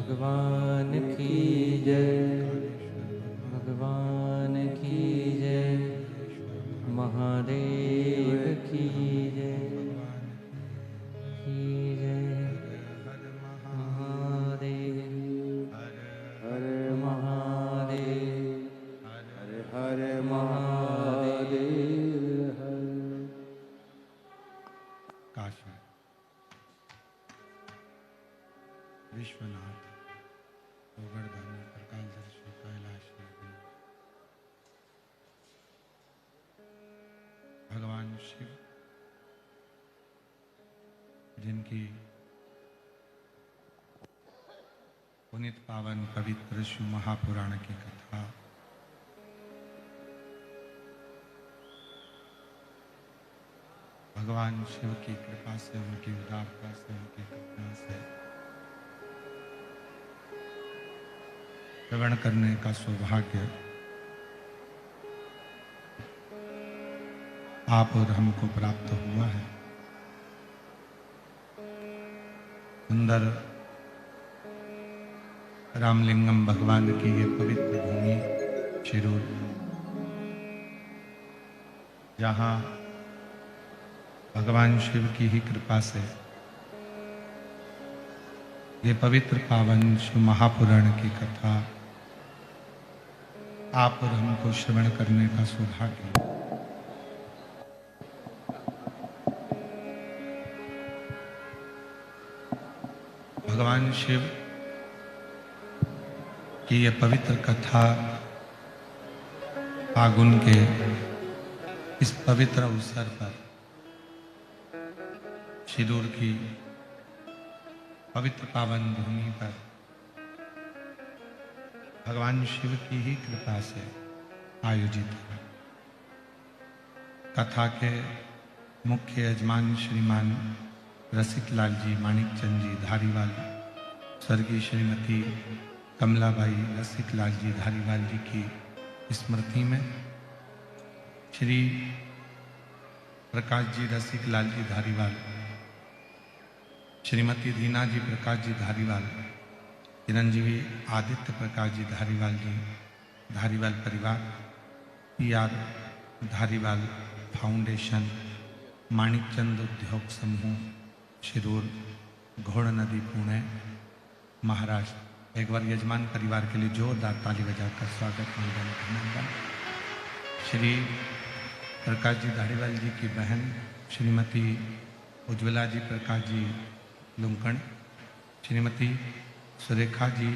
भगवान की जय, भगवान की जय, महादेव की जय, की जय। महादेव हर महादेव, हर हर महादेव हर। काशी विश्वनाथ गोवर्धन प्रकाशदर्शी कैलाश भगवान शिव जिनकी पुनित पावन पवित्र शिव महापुराण की कथा भगवान शिव की कृपा से, उनकी उदारता से, उनकी करुणा से श्रवण करने का सौभाग्य आप और हमको प्राप्त हुआ है। सुंदर रामलिंगम भगवान की ये पवित्र भूमि शिरूर, जहाँ भगवान शिव की ही कृपा से ये पवित्र पावन शिव महापुराण की कथा आप और हमको श्रवण करने का सौभाग्य। भगवान शिव की ये पवित्र कथा फागुन के इस पवित्र अवसर पर शिरूर की पवित्र पावन भूमि पर भगवान शिव की ही कृपा से आयोजित है। कथा के मुख्य यजमान श्रीमान रसिकलाल जी माणिकचंद जी धारीवाल, स्वर्गीय श्रीमती कमलाबाई रसिकलाल जी धारीवाल जी की स्मृति में श्री प्रकाश जी रसिकलाल जी धारीवाल, श्रीमती दीना जी प्रकाश जी धारीवाल, चिरंजीवी आदित्य प्रकाश जी धारीवाल परिवार, PR धारीवाल फाउंडेशन, माणिकचंद उद्योग समूह शिरूर, घोड़ नदी पुणे महाराष्ट्र। एक बार यजमान परिवार के लिए जोरदार ताली बजाकर स्वागत अभिनंदन। श्री प्रकाश जी धारीवाल जी की बहन श्रीमती उज्ज्वला जी प्रकाश जी लुंकण, श्रीमती सुरेखा जी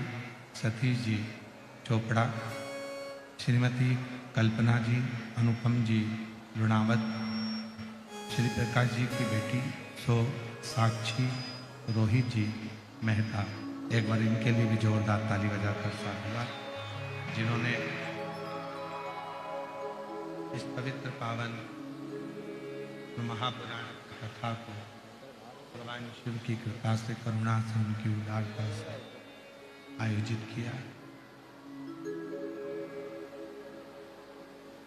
सतीश जी चोपड़ा, श्रीमती कल्पना जी अनुपम जी लुणावत, श्री प्रकाश जी की बेटी सो साक्षी रोहित जी मेहता। एक बार इनके लिए भी जोरदार ताली बजाकर स्वागत, जिन्होंने इस पवित्र पावन महापुराण कथा को भगवान शिव की कृपा से, करुणा से, उनकी उदारता से आयोजित किया।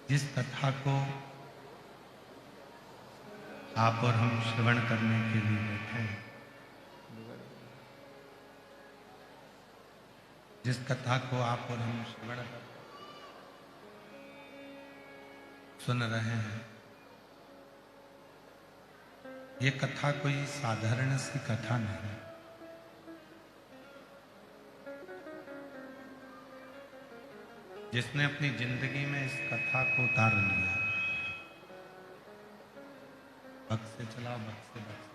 जिस कथा को आप और हम श्रवण करने के लिए बैठे हैं, जिस कथा को आप और हम श्रवण सुन रहे हैं, ये कथा कोई साधारण सी कथा नहीं। जिसने अपनी जिंदगी में इस कथा को उतार लिया, भक्त से चला भक्त से भक्त,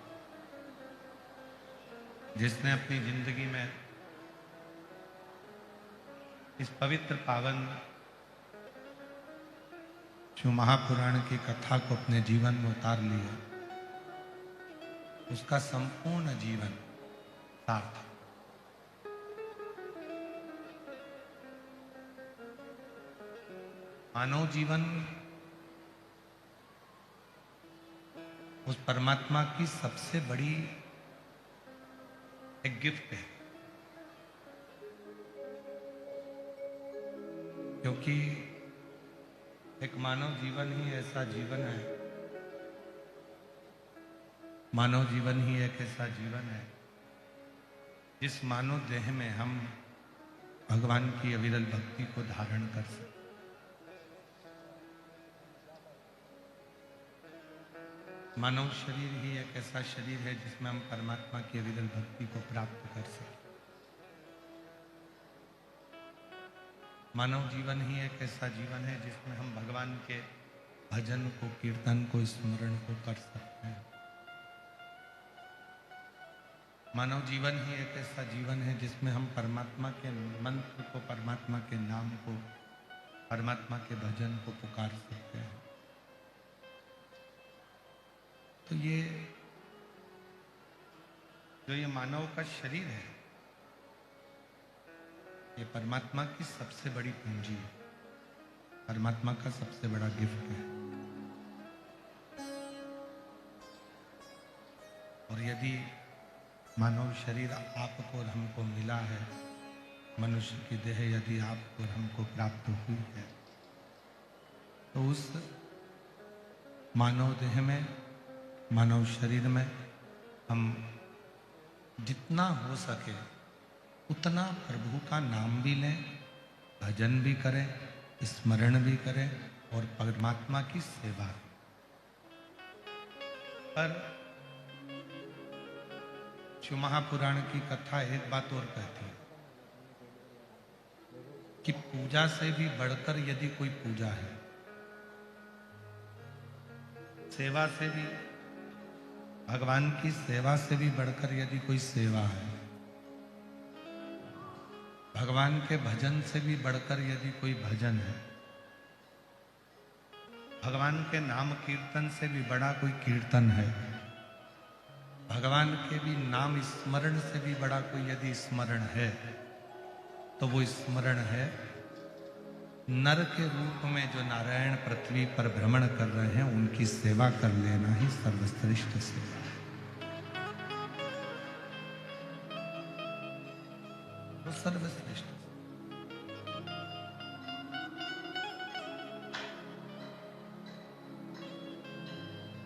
जिसने अपनी जिंदगी में इस पवित्र पावन शिव महापुराण की कथा को अपने जीवन में उतार लिया, उसका संपूर्ण जीवन सार्थक। मानव जीवन उस परमात्मा की सबसे बड़ी एक गिफ्ट है, क्योंकि एक मानव जीवन ही ऐसा जीवन है, मानव जीवन ही एक ऐसा जीवन है जिस मानव देह में हम भगवान की अविरल भक्ति को धारण कर सकें। मानव शरीर ही एक ऐसा शरीर है जिसमें हम परमात्मा की अविरल भक्ति को प्राप्त कर सकें। मानव जीवन ही एक ऐसा जीवन है जिसमें हम भगवान के भजन को, कीर्तन को, स्मरण को कर सकते हैं। मानव जीवन ही एक ऐसा जीवन है जिसमें हम परमात्मा के मंत्र को, परमात्मा के नाम को, परमात्मा के भजन को पुकार सकते हैं। तो ये मानव का शरीर है, ये परमात्मा की सबसे बड़ी पूंजी है, परमात्मा का सबसे बड़ा गिफ्ट है। और यदि मानव शरीर आपको और हमको मिला है, मनुष्य की देह यदि आपको और हमको प्राप्त हुई है, तो उस मानव देह में, मानव शरीर में हम जितना हो सके उतना प्रभु का नाम भी लें, भजन भी करें, स्मरण भी करें और परमात्मा की सेवा। पर शिव महापुराण की कथा एक बात और कहती है कि पूजा से भी बढ़कर यदि कोई पूजा है, सेवा से भी, भगवान की सेवा से भी बढ़कर यदि कोई सेवा है, भगवान के भजन से भी बढ़कर यदि कोई भजन है, भगवान के नाम कीर्तन से भी बड़ा कोई कीर्तन है, भगवान के भी नाम स्मरण से भी बड़ा कोई यदि स्मरण है, तो वो स्मरण है नर के रूप में जो नारायण पृथ्वी पर भ्रमण कर रहे हैं, उनकी सेवा कर लेना ही सर्वश्रेष्ठ सेवा है। वो सर्वश्रेष्ठ।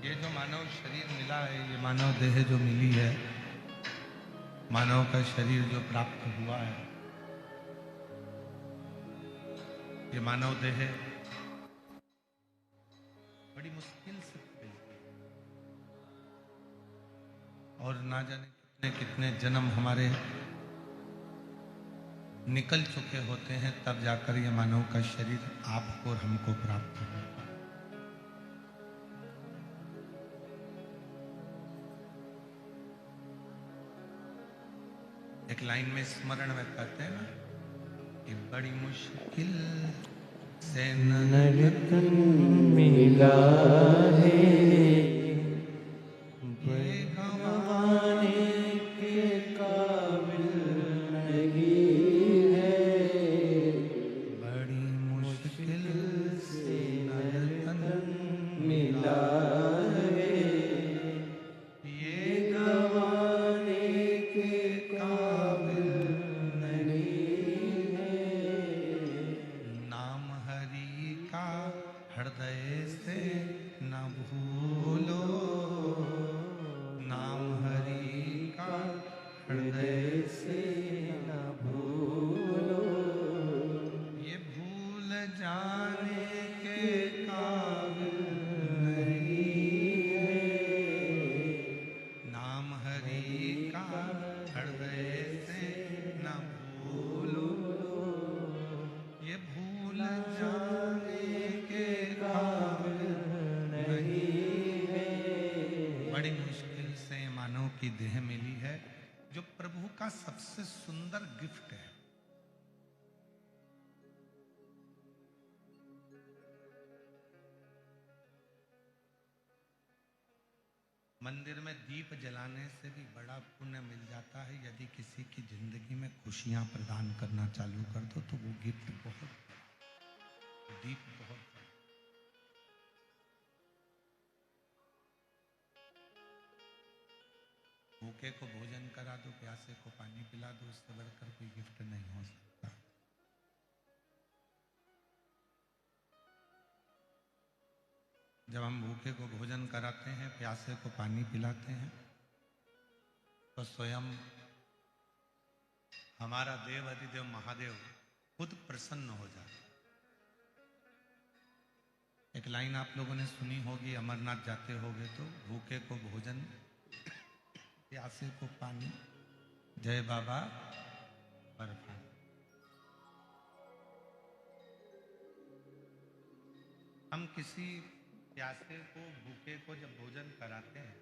ये जो मानव शरीर मिला है, ये मानव देह जो मिली है, मानव का शरीर जो प्राप्त हुआ है, ये मानव देह बड़ी मुश्किल से मिलती है और ना जाने कितने कितने जन्म हमारे निकल चुके होते हैं, तब जाकर ये मानव का शरीर आपको और हमको प्राप्त होगा। एक लाइन में स्मरण में कहते हैं ना कि बड़ी मुश्किल से नरतन मिला है, ये गंवाने के काबिल नहीं है। बड़ी मुश्किल से नरतन मिला है, ये गंवाने के काबिल नहीं है। नाम हरि का हृदय से न भूलो, नाम हरि का हृदय से न भूलो, ये भूल जाने के काबिल नहीं है। नाम हरि का हृदय से न भूलो, ये भूल जाने के काबिल नहीं है। बड़ी मुश्किल से मानव की देह मिली है, जो प्रभु का सबसे सुंदर गिफ्ट है। मंदिर में दीप जलाने से भी बड़ा पुण्य मिल जाता है यदि किसी की जिंदगी में खुशियां प्रदान करना चालू कर दो, तो वो गिफ्ट बहुत, दीप बहुत। भूखे को भोजन करा दो, प्यासे को पानी पिला दो, उससे बढ़कर कोई गिफ्ट नहीं हो सकता। जब हम भूखे को भोजन कराते हैं, प्यासे को पानी पिलाते हैं, तो स्वयं हमारा देव अधिदेव महादेव खुद प्रसन्न हो जाता। एक लाइन आप लोगों ने सुनी होगी, अमरनाथ जाते होगे तो भूखे को भोजन, प्यासे को पानी, जय बाबा बर्फानी। हम किसी प्यासे को भूखे को जब भोजन कराते हैं,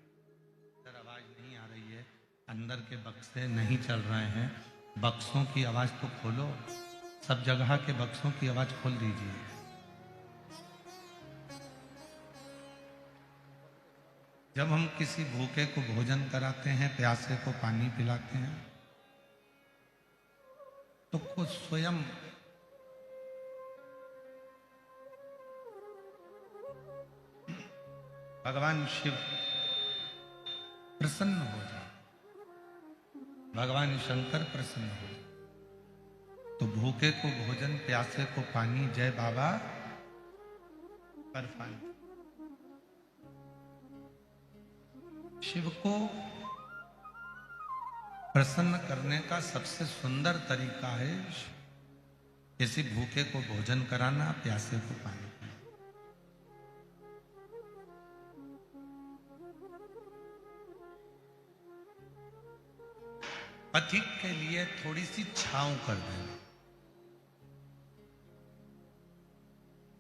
सर आवाज नहीं आ रही है, अंदर के बक्से नहीं चल रहे हैं, बक्सों की आवाज तो खोलो, सब जगह के बक्सों की आवाज खोल दीजिए। जब हम किसी भूखे को भोजन कराते हैं, प्यासे को पानी पिलाते हैं, तो खुद स्वयं भगवान शिव प्रसन्न हो जाए, भगवान शंकर प्रसन्न हो जाए। तो भूखे को भोजन, प्यासे को पानी, जय बाबा बर्फानी। शिव को प्रसन्न करने का सबसे सुंदर तरीका है किसी भूखे को भोजन कराना, प्यासे को पानी पिलाना। पथिक के लिए थोड़ी सी छांव कर देना।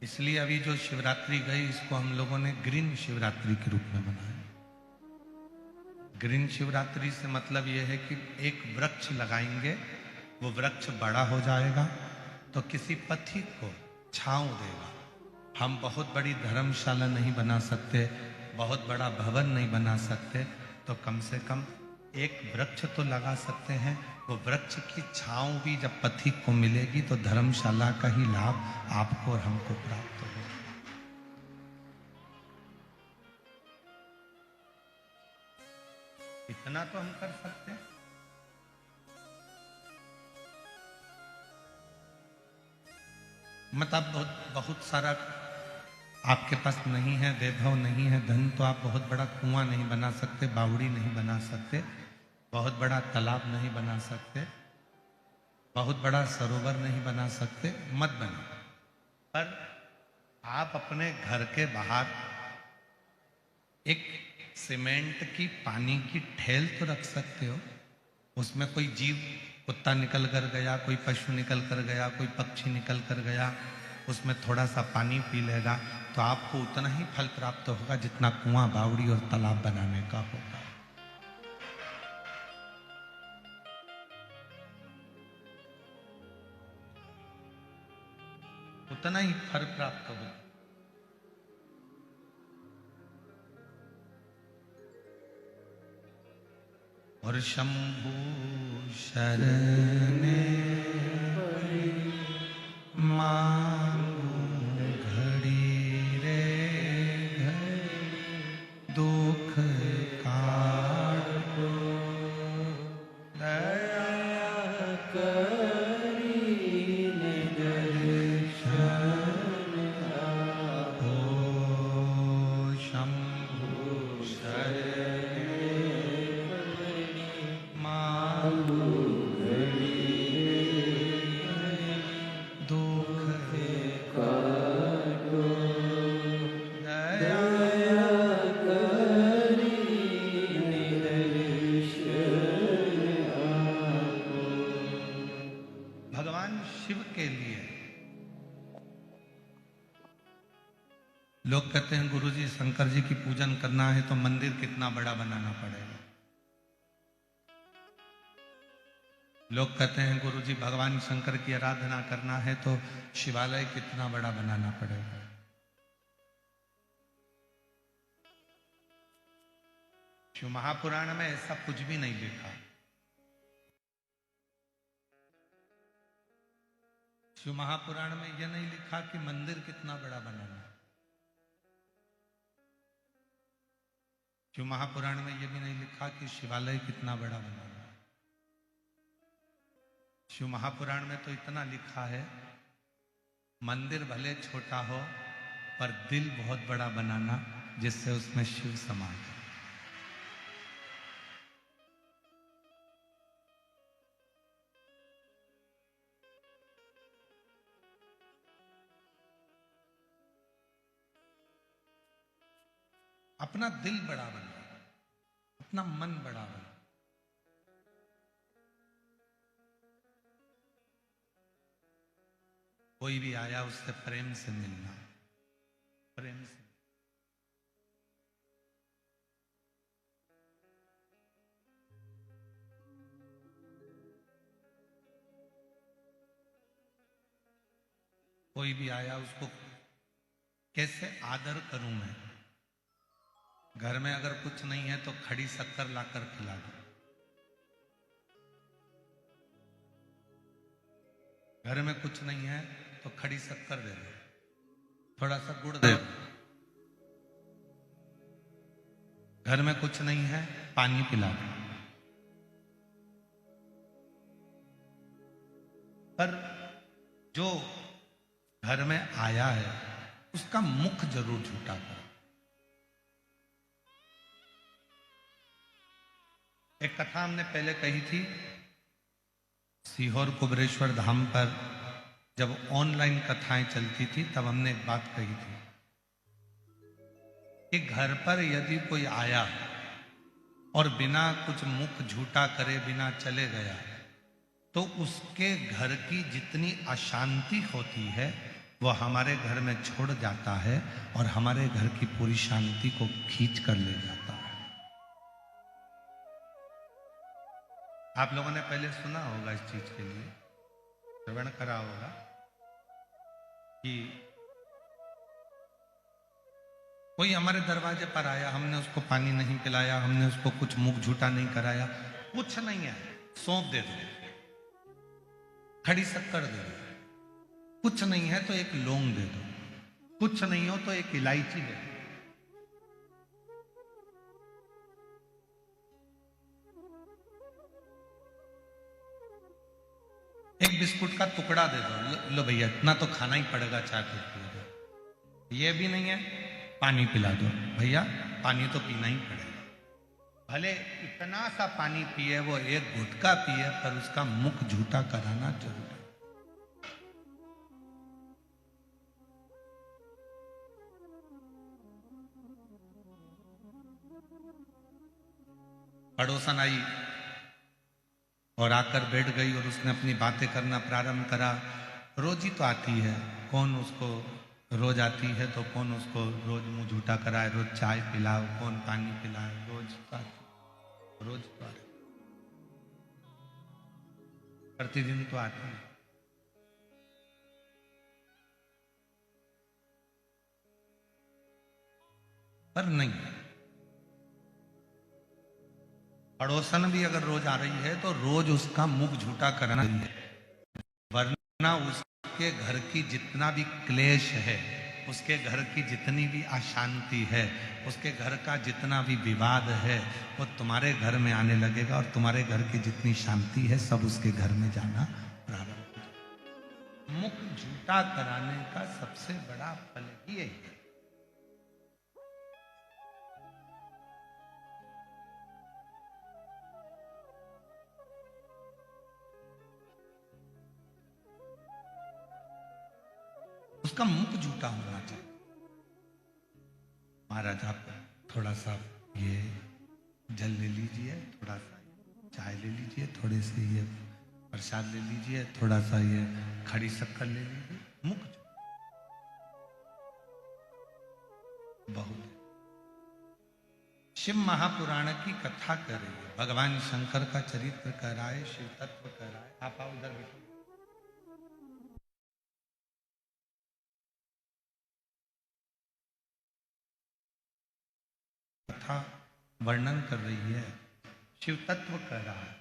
इसलिए अभी जो शिवरात्रि गई, इसको हम लोगों ने ग्रीन शिवरात्रि के रूप में मनाया। ग्रीन शिवरात्रि से मतलब यह है कि एक वृक्ष लगाएंगे, वो वृक्ष बड़ा हो जाएगा तो किसी पथिक को छांव देगा। हम बहुत बड़ी धर्मशाला नहीं बना सकते, बहुत बड़ा भवन नहीं बना सकते, तो कम से कम एक वृक्ष तो लगा सकते हैं। वो वृक्ष की छांव भी जब पथिक को मिलेगी तो धर्मशाला का ही लाभ आपको और हमको प्राप्त होगा। इतना तो हम कर सकते हैं। मतलब बहुत सारा आपके पास नहीं है, वैभव नहीं है, धन, तो आप बहुत बड़ा कुआं नहीं बना सकते, बावड़ी नहीं बना सकते, बहुत बड़ा तालाब नहीं बना सकते, बहुत बड़ा सरोवर नहीं बना सकते, मत बना। पर आप अपने घर के बाहर एक सीमेंट की पानी की ठेल तो रख सकते हो। उसमें कोई जीव, कुत्ता निकल कर गया, कोई पशु निकल कर गया, कोई पक्षी निकल कर गया, उसमें थोड़ा सा पानी पी लेगा तो आपको उतना ही फल प्राप्त होगा जितना कुआं, बावड़ी और तालाब बनाने का होगा। उतना ही फल प्राप्त होगा। और शंभु शरणे मांगू घड़ी रे घड़ी, दुख काटो दया करी दर्शन हो। शंभु शरणे मांगू लोग कहते हैं गुरुजी शंकर जी की पूजन करना है तो मंदिर कितना बड़ा बनाना पड़ेगा। लोग कहते हैं गुरुजी भगवान शंकर की आराधना करना है तो शिवालय कितना बड़ा बनाना पड़ेगा। शिव महापुराण में ऐसा कुछ भी नहीं लिखा। शिव महापुराण में यह नहीं लिखा कि मंदिर कितना बड़ा बनाना है। शिव महापुराण में यह भी नहीं लिखा कि शिवालय कितना बड़ा बनाना है। शिव महापुराण में तो इतना लिखा है, मंदिर भले छोटा हो पर दिल बहुत बड़ा बनाना, जिससे उसमें शिव समा जाए। अपना दिल बड़ा बना, अपना मन बड़ा बना। कोई भी आया उससे प्रेम से मिलना, प्रेम से। कोई भी आया उसको कैसे आदर करूं मैं। घर में अगर कुछ नहीं है तो खड़ी शक्कर लाकर खिला दो। घर में कुछ नहीं है तो खड़ी शक्कर दे दो, थोड़ा सा गुड़ दे दो। घर में कुछ नहीं है पानी पिला दो। पर जो घर में आया है उसका मुख जरूर झूठा करो। एक कथा हमने पहले कही थी, सीहोर कुबरेश्वर धाम पर जब ऑनलाइन कथाएं चलती थी तब हमने एक बात कही थी कि घर पर यदि कोई आया और बिना कुछ मुख झूठा करे बिना चले गया तो उसके घर की जितनी अशांति होती है वो हमारे घर में छोड़ जाता है और हमारे घर की पूरी शांति को खींच कर ले जाता है। आप लोगों ने पहले सुना होगा इस चीज के लिए, श्रवण करा होगा कि कोई हमारे दरवाजे पर आया, हमने उसको पानी नहीं पिलाया, हमने उसको कुछ मुख झूठा नहीं कराया, कुछ नहीं है, सौंप दे दो, खड़ी शक्कर दे दो, कुछ नहीं है तो एक लौंग दे दो, कुछ नहीं हो तो एक इलायची दे दो। एक बिस्कुट का टुकड़ा दे दो, लो भैया इतना तो खाना ही पड़ेगा, चाय पी। ये भी नहीं है, पानी पिला दो, भैया पानी तो पीना ही पड़ेगा। भले इतना सा पानी पिए, वो एक गुटखा पिए, पर उसका मुख झूठा कराना जरूर है। पड़ोसन आई और आकर बैठ गई और उसने अपनी बातें करना प्रारंभ करा। रोज ही तो आती है, कौन उसको रोज आती है तो कौन उसको रोज मुंह झूठा कराए, रोज चाय पिलाओ, कौन पानी पिलाए, रोज तो आती, प्रतिदिन तो आती है। पर नहीं, पड़ोसन भी अगर रोज आ रही है तो रोज उसका मुख झूठा करना है, वरना उसके घर की जितना भी क्लेश है, उसके घर की जितनी भी अशांति है, उसके घर का जितना भी विवाद है, वो तुम्हारे घर में आने लगेगा और तुम्हारे घर की जितनी शांति है सब उसके घर में जाना प्रारंभ हो जाएगा। मुख झूठा कराने का सबसे बड़ा फल ही यही है। उसका मुख झूठा होना चाहिए। महाराज आप थोड़ा सा ये जल ले लीजिए, थोड़ा सा चाय ले लीजिए, थोड़े से ये प्रसाद ले लीजिए, थोड़ा सा ये खड़ी शक्कर ले लीजिए, मुख बहुत। शिव महापुराण की कथा कर रही है, भगवान शंकर का चरित्र कर रहा है, शिव तत्व कर रहा है। आप आओ उधर बैठो। कथा वर्णन कर रही है, शिव तत्व कर रहा है,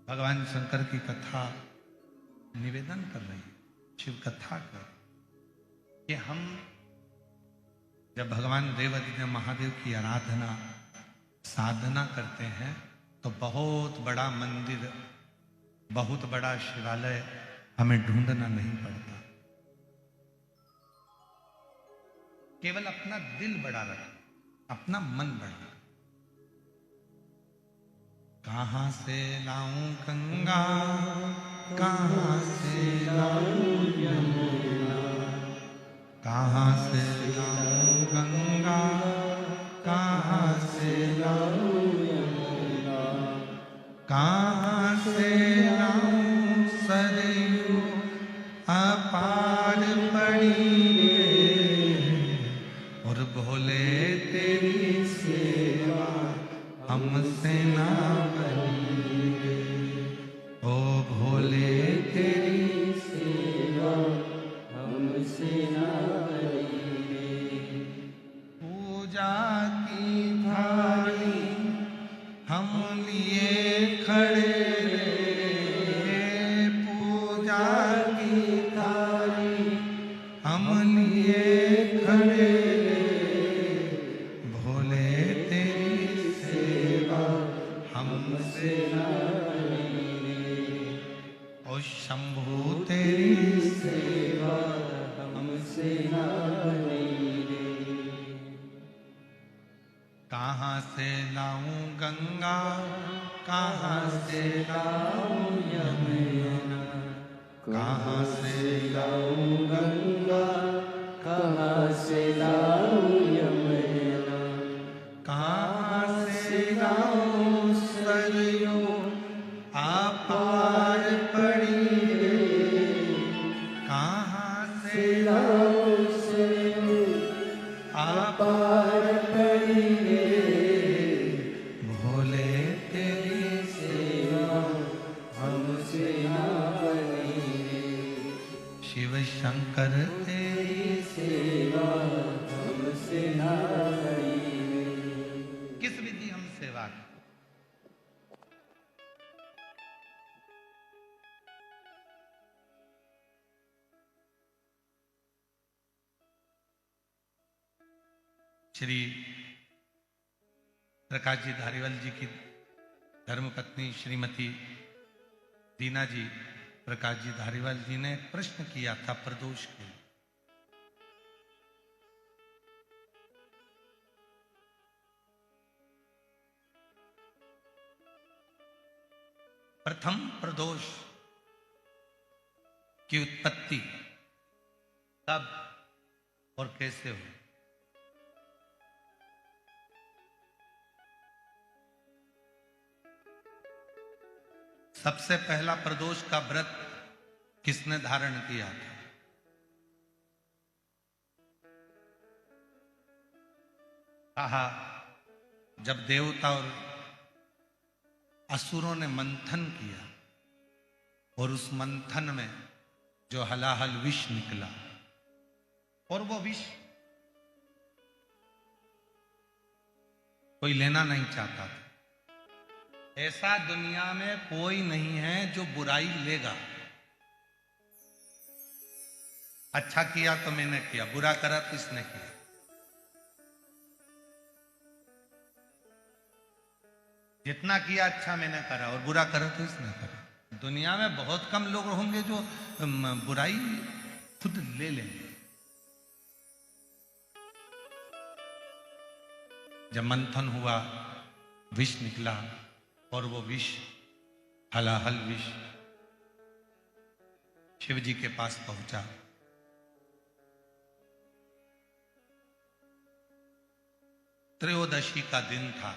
भगवान शंकर की कथा निवेदन कर रही है, शिव कथा कर कि हम जब भगवान देवादिदेव महादेव की आराधना साधना करते हैं तो बहुत बड़ा मंदिर, बहुत बड़ा शिवालय हमें ढूंढना नहीं पड़ता। केवल अपना दिल बड़ा रखें, अपना मन बढ़ा। कहां से लाऊं गंगा, कहां से लाऊं यमुना, कहां से लाऊं गंगा, शंभू तेरी सेवा हमसे ना बनी रे। कहाँ से लाऊं गंगा, कहाँ से लाऊं यमुना, कहाँ से लाऊं गंगा, कहाँ से लाऊं यमुना, कहाँ से लाऊं सरयू अपार पड़ी रे। कहाँ से लाऊं सरयू अपार पड़ी रे। भोले तेरी सेवा हमसे ना बनी रे। शिव शंकर तेरी सेवा हमसे ना बनी रे। किस विधि हम सेवा करें? श्री प्रकाश जी धारीवाल जी की धर्मपत्नी श्रीमती दीना जी प्रकाश जी धारीवाल जी ने एक प्रश्न किया था प्रदोष के लिए। प्रथम प्रदोष की उत्पत्ति कब और कैसे हुई? सबसे पहला प्रदोष का व्रत किसने धारण किया था? कहा जब देवता और असुरों ने मंथन किया और उस मंथन में जो हलाहल विष निकला और वो विष कोई लेना नहीं चाहता था। ऐसा दुनिया में कोई नहीं है जो बुराई लेगा। अच्छा किया तो मैंने किया, बुरा करा तो इसने किया। जितना किया अच्छा मैंने करा और बुरा करा तो इसने करा। दुनिया में बहुत कम लोग होंगे जो बुराई खुद ले लेंगे। जब मंथन हुआ विष निकला और वो विष हलाहल विष शिव जी के पास पहुंचा। त्रयोदशी का दिन था।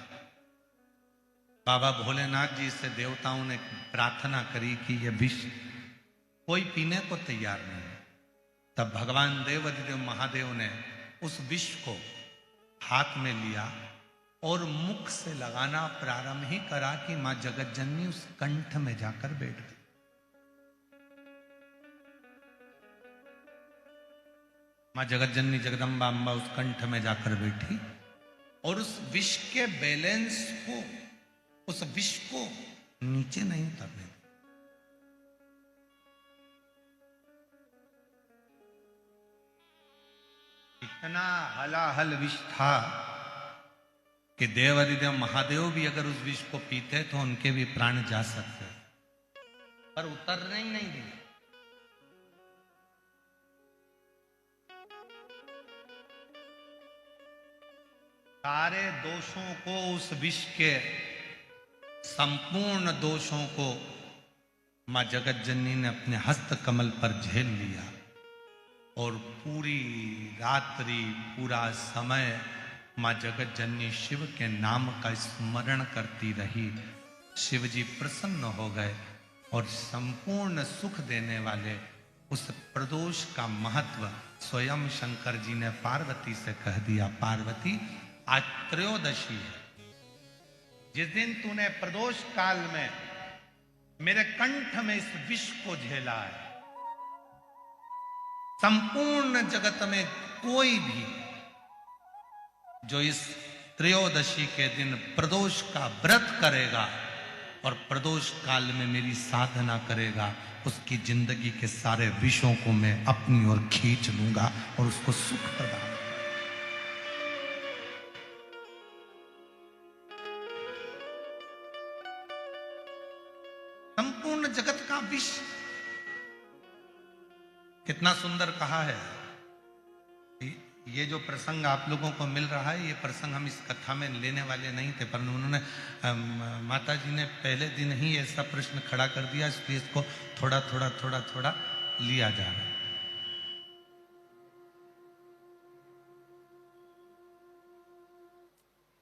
बाबा भोलेनाथ जी से देवताओं ने प्रार्थना करी कि यह विष कोई पीने को तैयार नहीं है। तब भगवान देवाधिदेव महादेव ने उस विष को हाथ में लिया और मुख से लगाना प्रारंभ ही करा कि मां जगत जननी उस कंठ में जाकर बैठ गई। मां जगत जननी जगदम्बा अम्बा उस कंठ में जाकर बैठी और उस विष के बैलेंस को, उस विष को नीचे नहीं उतरने दी। इतना हलाहल विष था कि देवाधिदेव महादेव भी अगर उस विष को पीते तो उनके भी प्राण जा सकते, पर उतरने ही नहीं दिए। सारे दोषों को, उस विष के संपूर्ण दोषों को मां जगत जननी ने अपने हस्त कमल पर झेल लिया और पूरी रात्रि, पूरा समय मां जगत जननी शिव के नाम का स्मरण करती रही। शिव जी प्रसन्न हो गए और संपूर्ण सुख देने वाले उस प्रदोष का महत्व स्वयं शंकर जी ने पार्वती से कह दिया। पार्वती, आज त्रयोदशी है। जिस दिन तूने प्रदोष काल में मेरे कंठ में इस विष को झेला है, संपूर्ण जगत में कोई भी जो इस त्रयोदशी के दिन प्रदोष का व्रत करेगा और प्रदोष काल में मेरी साधना करेगा, उसकी जिंदगी के सारे विषयों को मैं अपनी ओर खींच लूंगा और उसको सुख प्रदान। संपूर्ण जगत का विष कितना सुंदर कहा है। ये जो प्रसंग आप लोगों को मिल रहा है, ये प्रसंग हम इस कथा में लेने वाले नहीं थे, पर उन्होंने माता जी ने पहले दिन ही ऐसा प्रश्न खड़ा कर दिया, इसलिए इसको थोड़ा थोड़ा थोड़ा थोड़ा लिया जा रहा है।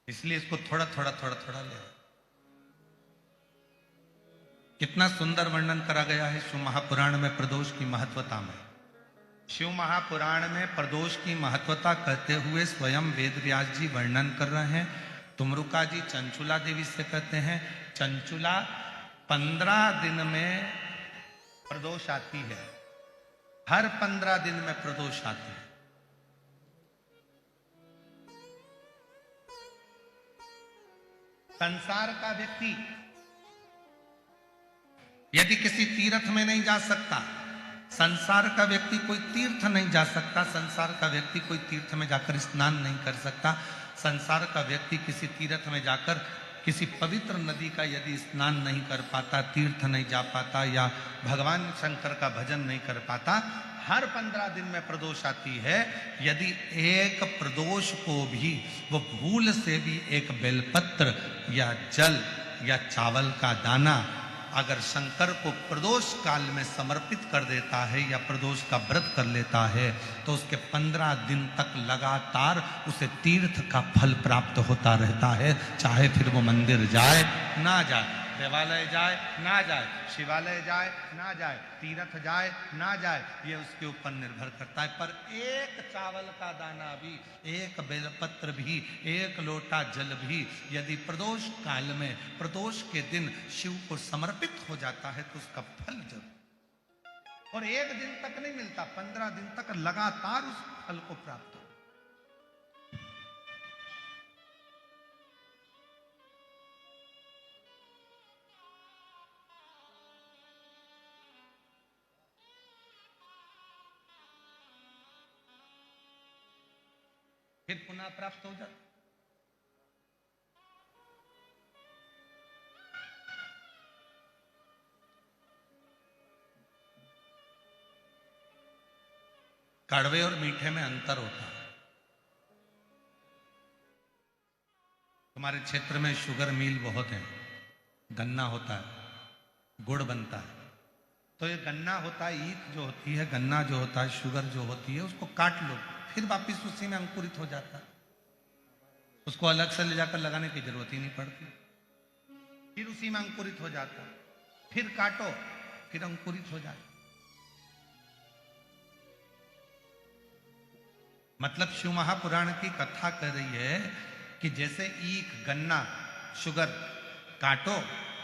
इसलिए इसको थोड़ा थोड़ा थोड़ा थोड़ा ले। कितना सुंदर वर्णन करा गया है शिव महापुराण में प्रदोष की महत्वता में। शिव महापुराण में प्रदोष की महत्वता कहते हुए स्वयं वेद व्यास जी वर्णन कर रहे हैं। तुमरुका जी चंचुला देवी से कहते हैं, चंचुला 15 दिन में प्रदोष आती है, हर 15 दिन में प्रदोष आती है। संसार का व्यक्ति यदि किसी तीर्थ में नहीं जा सकता, संसार का व्यक्ति कोई तीर्थ नहीं जा सकता, संसार का व्यक्ति कोई तीर्थ में जाकर स्नान नहीं कर सकता, संसार का व्यक्ति किसी तीर्थ में जाकर किसी पवित्र नदी का यदि स्नान नहीं कर पाता, तीर्थ नहीं जा पाता, या भगवान शंकर का भजन नहीं कर पाता, हर 15 दिन में प्रदोष आती है। यदि एक प्रदोष को भी वो भूल से भी एक बेलपत्र या जल या चावल का दाना अगर शंकर को प्रदोष काल में समर्पित कर देता है या प्रदोष का व्रत कर लेता है, तो उसके 15 दिन तक लगातार उसे तीर्थ का फल प्राप्त होता रहता है। चाहे फिर वो मंदिर जाए ना जाए, देवालय जाए ना जाए, शिवालय जाए ना जाए, तीर्थ जाए ना जाए, ये उसके ऊपर निर्भर करता है। पर एक चावल का दाना भी, एक बेलपत्र भी, एक लोटा जल भी यदि प्रदोष काल में प्रदोष के दिन शिव को समर्पित हो जाता है तो उसका फल जरूर, और एक दिन तक नहीं मिलता, 15 दिन तक लगातार उस फल को प्राप्त हो। फिर पुनः प्राप्त हो जाता। कड़वे और मीठे में अंतर होता है। हमारे क्षेत्र में शुगर मिल बहुत है, गन्ना होता है, गुड़ बनता है। तो ये गन्ना होता है, ईख जो होती है, गन्ना जो होता है, शुगर जो होती है, उसको काट लो, फिर वापिस उसी में अंकुरित हो जाता है। उसको अलग से ले जाकर लगाने की जरूरत ही नहीं पड़ती, फिर उसी में अंकुरित हो जाता है। फिर काटो, फिर अंकुरित हो जाता। मतलब शिव महापुराण की कथा कह रही है कि जैसे ईख, गन्ना, शुगर काटो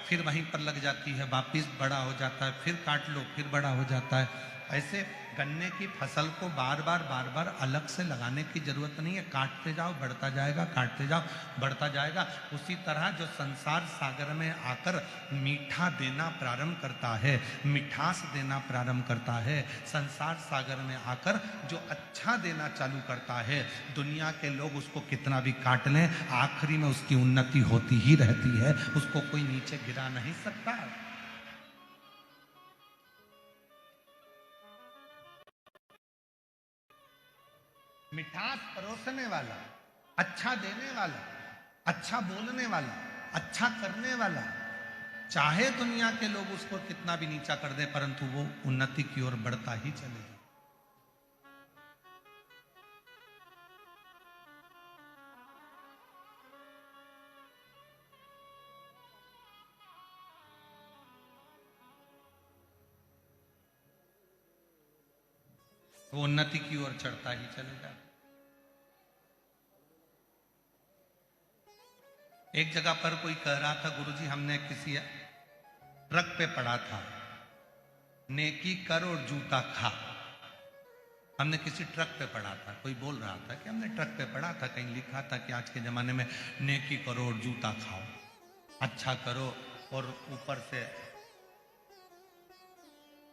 फिर वहीं पर लग जाती है, वापिस बड़ा हो जाता है, फिर काट लो फिर बड़ा हो जाता है। ऐसे गन्ने की फसल को बार बार अलग से लगाने की जरूरत नहीं है, काटते जाओ बढ़ता जाएगा, काटते जाओ बढ़ता जाएगा। उसी तरह जो संसार सागर में आकर मीठा देना प्रारंभ करता है, मिठास देना प्रारंभ करता है, संसार सागर में आकर जो अच्छा देना चालू करता है, दुनिया के लोग उसको कितना भी काट लें, आखिरी में उसकी उन्नति होती ही रहती है, उसको कोई नीचे गिरा नहीं सकता। मिठास परोसने वाला, अच्छा देने वाला, अच्छा बोलने वाला, अच्छा करने वाला, चाहे दुनिया के लोग उसको कितना भी नीचा कर दे, परंतु वो उन्नति की ओर बढ़ता ही चलेगा। वो उन्नति की ओर चढ़ता ही चलेगा। एक जगह पर कोई कह रहा था, गुरुजी हमने किसी ट्रक पे पढ़ा था, नेकी कर और जूता खा। हमने किसी ट्रक पे पढ़ा था, कोई बोल रहा था कि हमने ट्रक पे पढ़ा था, कहीं लिखा था कि आज के जमाने में नेकी करो और जूता खाओ, अच्छा करो और ऊपर से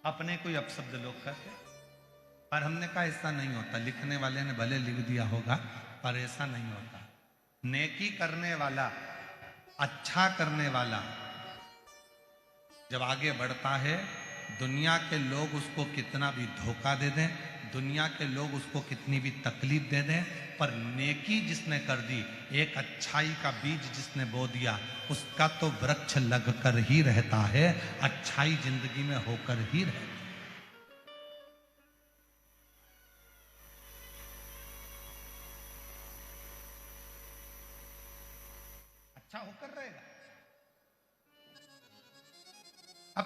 अपने कोई अपशब्द लोग कहते। पर हमने कहा ऐसा नहीं होता, लिखने वाले ने भले लिख दिया होगा पर ऐसा नहीं होता। नेकी करने वाला, अच्छा करने वाला जब आगे बढ़ता है दुनिया के लोग उसको कितना भी धोखा दे दें, दुनिया के लोग उसको कितनी भी तकलीफ दे दें, पर नेकी जिसने कर दी, एक अच्छाई का बीज जिसने बो दिया, उसका तो वृक्ष लग कर ही रहता है, अच्छाई जिंदगी में होकर ही रहती है। अच्छा होकर रहेगा। अब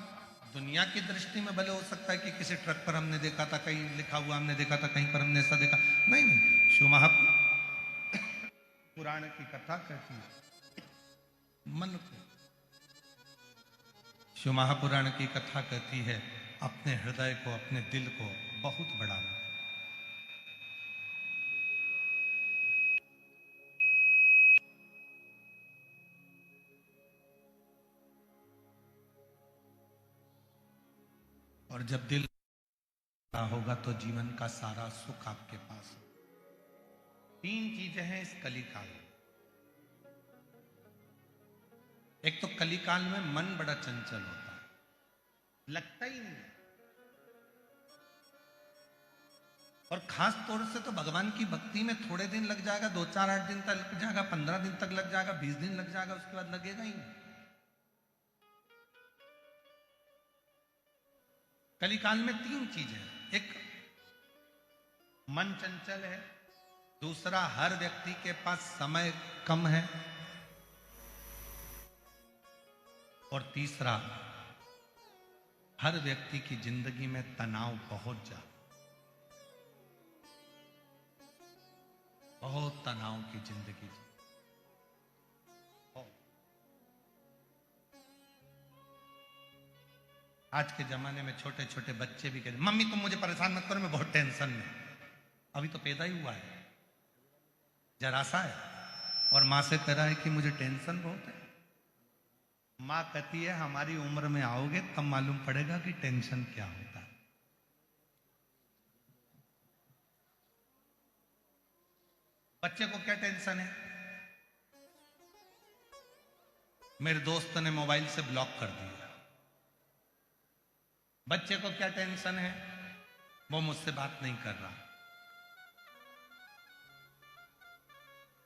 दुनिया की दृष्टि में भले हो सकता है कि किसी ट्रक पर हमने देखा था, कहीं लिखा हुआ हमने देखा था, कहीं पर हमने ऐसा देखा, नहीं नहीं, शिव महापुराण की कथा कहती है मन को, शिव महापुराण की कथा कहती है अपने हृदय को, अपने दिल को बहुत बढ़ाना। और जब दिल होगा तो जीवन का सारा सुख आपके पास हो। 3 चीजें हैं इस कलिकाल में। एक तो कलिकाल में मन बड़ा चंचल होता है, लगता ही नहीं, और खास तौर से तो भगवान की भक्ति में थोड़े दिन लग जाएगा, 2-4-8 दिन तक लग जाएगा, 15 दिन तक लग जाएगा, 20 दिन लग जाएगा, उसके बाद लगेगा ही नहीं। कलिकाल में 3 चीजें हैं। एक, मन चंचल है। दूसरा, हर व्यक्ति के पास समय कम है। और तीसरा, हर व्यक्ति की जिंदगी में तनाव बहुत ज्यादा, बहुत तनाव की जिंदगी। आज के जमाने में छोटे छोटे बच्चे भी कहते, मम्मी तुम मुझे परेशान मत करो, मैं बहुत टेंशन में, अभी तो पैदा ही हुआ है, जरा सा है, और माँ से कह रहा है कि मुझे टेंशन बहुत है। माँ कहती है हमारी उम्र में आओगे तब मालूम पड़ेगा कि टेंशन क्या होता है। बच्चे को क्या टेंशन है? मेरे दोस्त ने मोबाइल से ब्लॉक कर दिया। बच्चे को क्या टेंशन है? वो मुझसे बात नहीं कर रहा।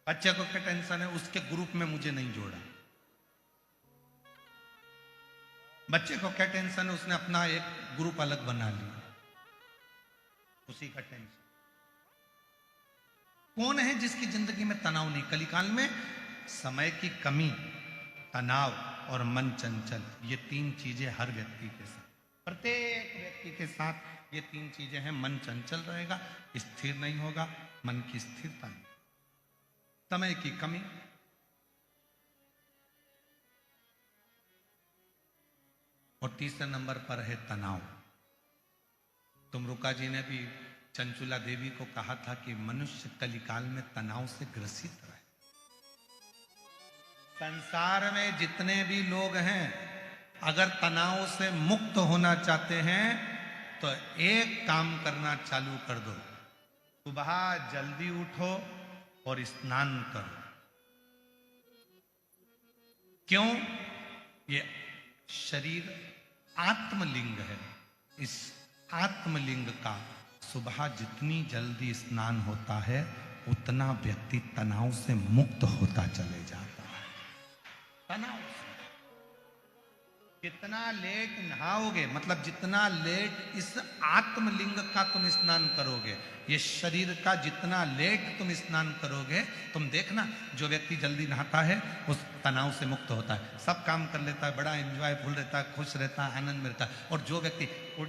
बच्चे को क्या टेंशन है? उसके ग्रुप में मुझे नहीं जोड़ा। बच्चे को क्या टेंशन है? उसने अपना एक ग्रुप अलग बना लिया, उसी का टेंशन। कौन है जिसकी जिंदगी में तनाव नहीं? कलिकाल में समय की कमी, तनाव और मन चंचल, ये 3 चीजें हर व्यक्ति के साथ, प्रत्येक व्यक्ति के साथ ये 3 चीजें हैं। मन चंचल रहेगा, स्थिर नहीं होगा, मन की स्थिरता नहीं, समय की कमी, और तीसरे नंबर पर है तनाव। तुमरुका जी ने भी चंचुला देवी को कहा था कि मनुष्य कलिकाल में तनाव से ग्रसित रहे। संसार में जितने भी लोग हैं, अगर तनाव से मुक्त होना चाहते हैं तो एक काम करना चालू कर दो, सुबह जल्दी उठो और स्नान करो। क्यों? ये शरीर आत्मलिंग है। इस आत्मलिंग का सुबह जितनी जल्दी स्नान होता है, उतना व्यक्ति तनाव से मुक्त होता चले जाता है। तनाव से जितना लेट नहाओगे, मतलब जितना लेट इस आत्मलिंग का तुम स्नान करोगे, ये शरीर का जितना लेट तुम स्नान करोगे, तुम देखना जो व्यक्ति जल्दी नहाता है उस तनाव से मुक्त होता है, सब काम कर लेता है, बड़ा एंजॉयफुल रहता है, खुश रहता है, आनंद में रहता है। और जो व्यक्ति उठ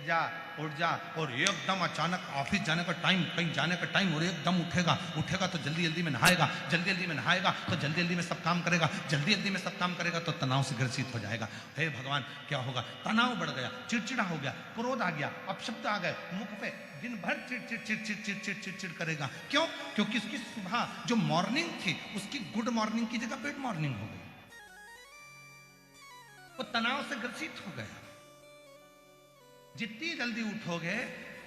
जा और एकदम अचानक ऑफिस जाने का टाइम, कहीं जाने का टाइम, और एकदम उठेगा तो जल्दी जल्दी में नहाएगा, जल्दी जल्दी में नहाएगा तो जल्दी जल्दी में सब काम करेगा, जल्दी जल्दी में सब काम करेगा तो तनाव से ग्रसित हो जाएगा। हे भगवान, क्या होगा? तनाव बढ़ गया, चिड़चिड़ा हो गया, क्रोध आ गया, अपशब्द आ गए मुख पे, दिन भर चिड़ करेगा। क्यों? क्योंकि उसकी सुबह जो मॉर्निंग थी, उसकी गुड मॉर्निंग की जगह बैड मॉर्निंग हो गई, वो तनाव से ग्रसित हो गया। जितनी जल्दी उठोगे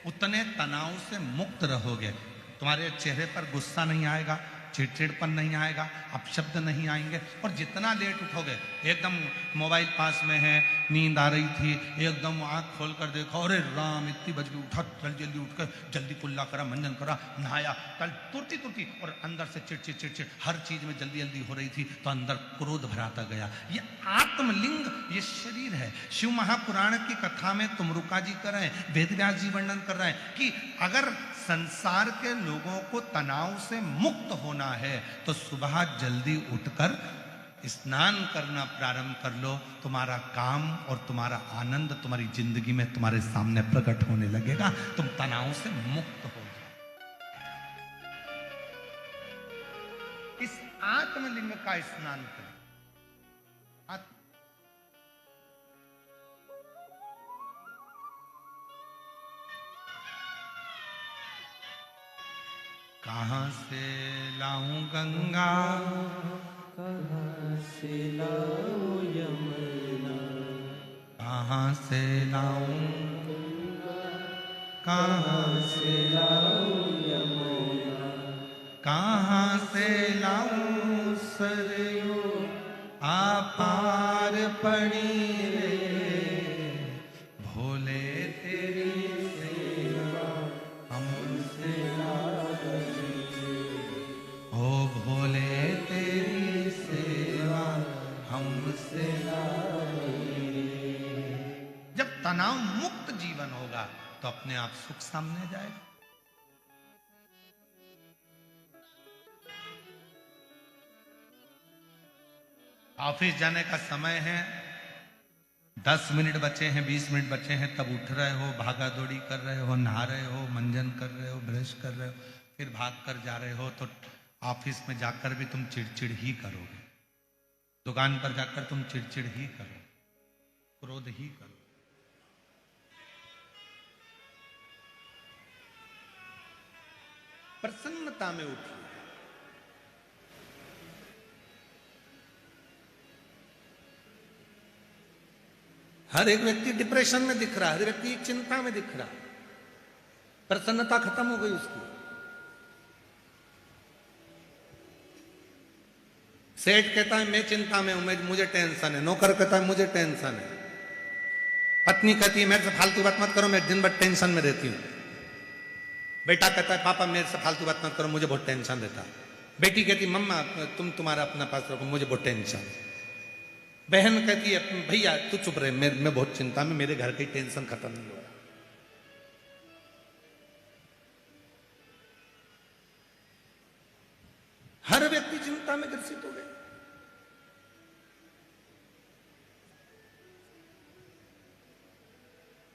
उतने तनाव से मुक्त रहोगे। तुम्हारे चेहरे पर गुस्सा नहीं आएगा, चिड़चिड़पन नहीं आएगा, अपशब्द नहीं आएंगे। और जितना लेट उठोगे, एकदम मोबाइल पास में है, नींद आ रही थी, एकदम आंख खोल कर देखो, अरे राम इतनी बज गई, उठा, जल्दी जल्दी उठ कर जल्दी कुल्ला करा, मंजन करा, नहाया, कल तुरती तुरती, और अंदर से चिड़चिड़ चिड़चिड़, हर चीज में जल्दी जल्दी हो रही थी, तो अंदर क्रोध भराता गया। ये आत्मलिंग, ये शरीर है। शिव महापुराण की कथा में तुमरुका जी कर रहे हैं, वेदव्यास जी वर्णन कर रहे हैं कि अगर संसार के लोगों को तनाव से मुक्त होना है तो सुबह जल्दी उठकर स्नान करना प्रारंभ कर लो। तुम्हारा काम और तुम्हारा आनंद तुम्हारी जिंदगी में तुम्हारे सामने प्रकट होने लगेगा, तुम तनाव से मुक्त हो जाओ। इस आत्मलिंग का स्नान करें। कहां से लाऊं गंगा, कहाँ से लाऊं यमुना, कहां से लाऊं, कहाँ से लाऊं यमुना, कहां से लाऊं सरयू आपार पड़ी रे, भोले तेरी सेवा हमसे ना बची, ओ भोले तेरी सेवा हमसे ना बची। जब तनाव मुक्त जीवन होगा तो अपने आप सुख सामने जाएगा। ऑफिस जाने का समय है, 10 मिनट बचे हैं, 20 मिनट बचे हैं, तब उठ रहे हो, भागा दौड़ी कर रहे हो, नहा रहे हो, मंजन कर रहे हो, ब्रश कर रहे हो, फिर भाग कर जा रहे हो, तो ऑफिस में जाकर भी तुम चिड़चिड़ ही करोगे, दुकान पर जाकर तुम चिड़चिड़ ही करो, क्रोध ही करो। प्रसन्नता में उठिए। हर एक व्यक्ति डिप्रेशन में दिख रहा है, हर व्यक्ति चिंता में दिख रहा है, प्रसन्नता खत्म हो गई उसकी। सेठ कहता है मैं चिंता में हूं, मुझे टेंशन है, नौकर कहता है मुझे टेंशन है, पत्नी कहती है मेरे से फालतू बात मत करो, मैं दिन भर टेंशन में रहती हूं, बेटा कहता है पापा मेरे से फालतू बात मत करो, मुझे बहुत टेंशन रहता है, बेटी कहती मम्मा तुम तुम्हारा अपना पास रखो, मुझे बहुत टेंशन है, बहन कहती है भैया तू चुप रहे, मैं बहुत चिंता में, मेरे घर की टेंशन खत्म नहीं हो रहा। हर व्यक्ति चिंता में ग्रसित हो गए।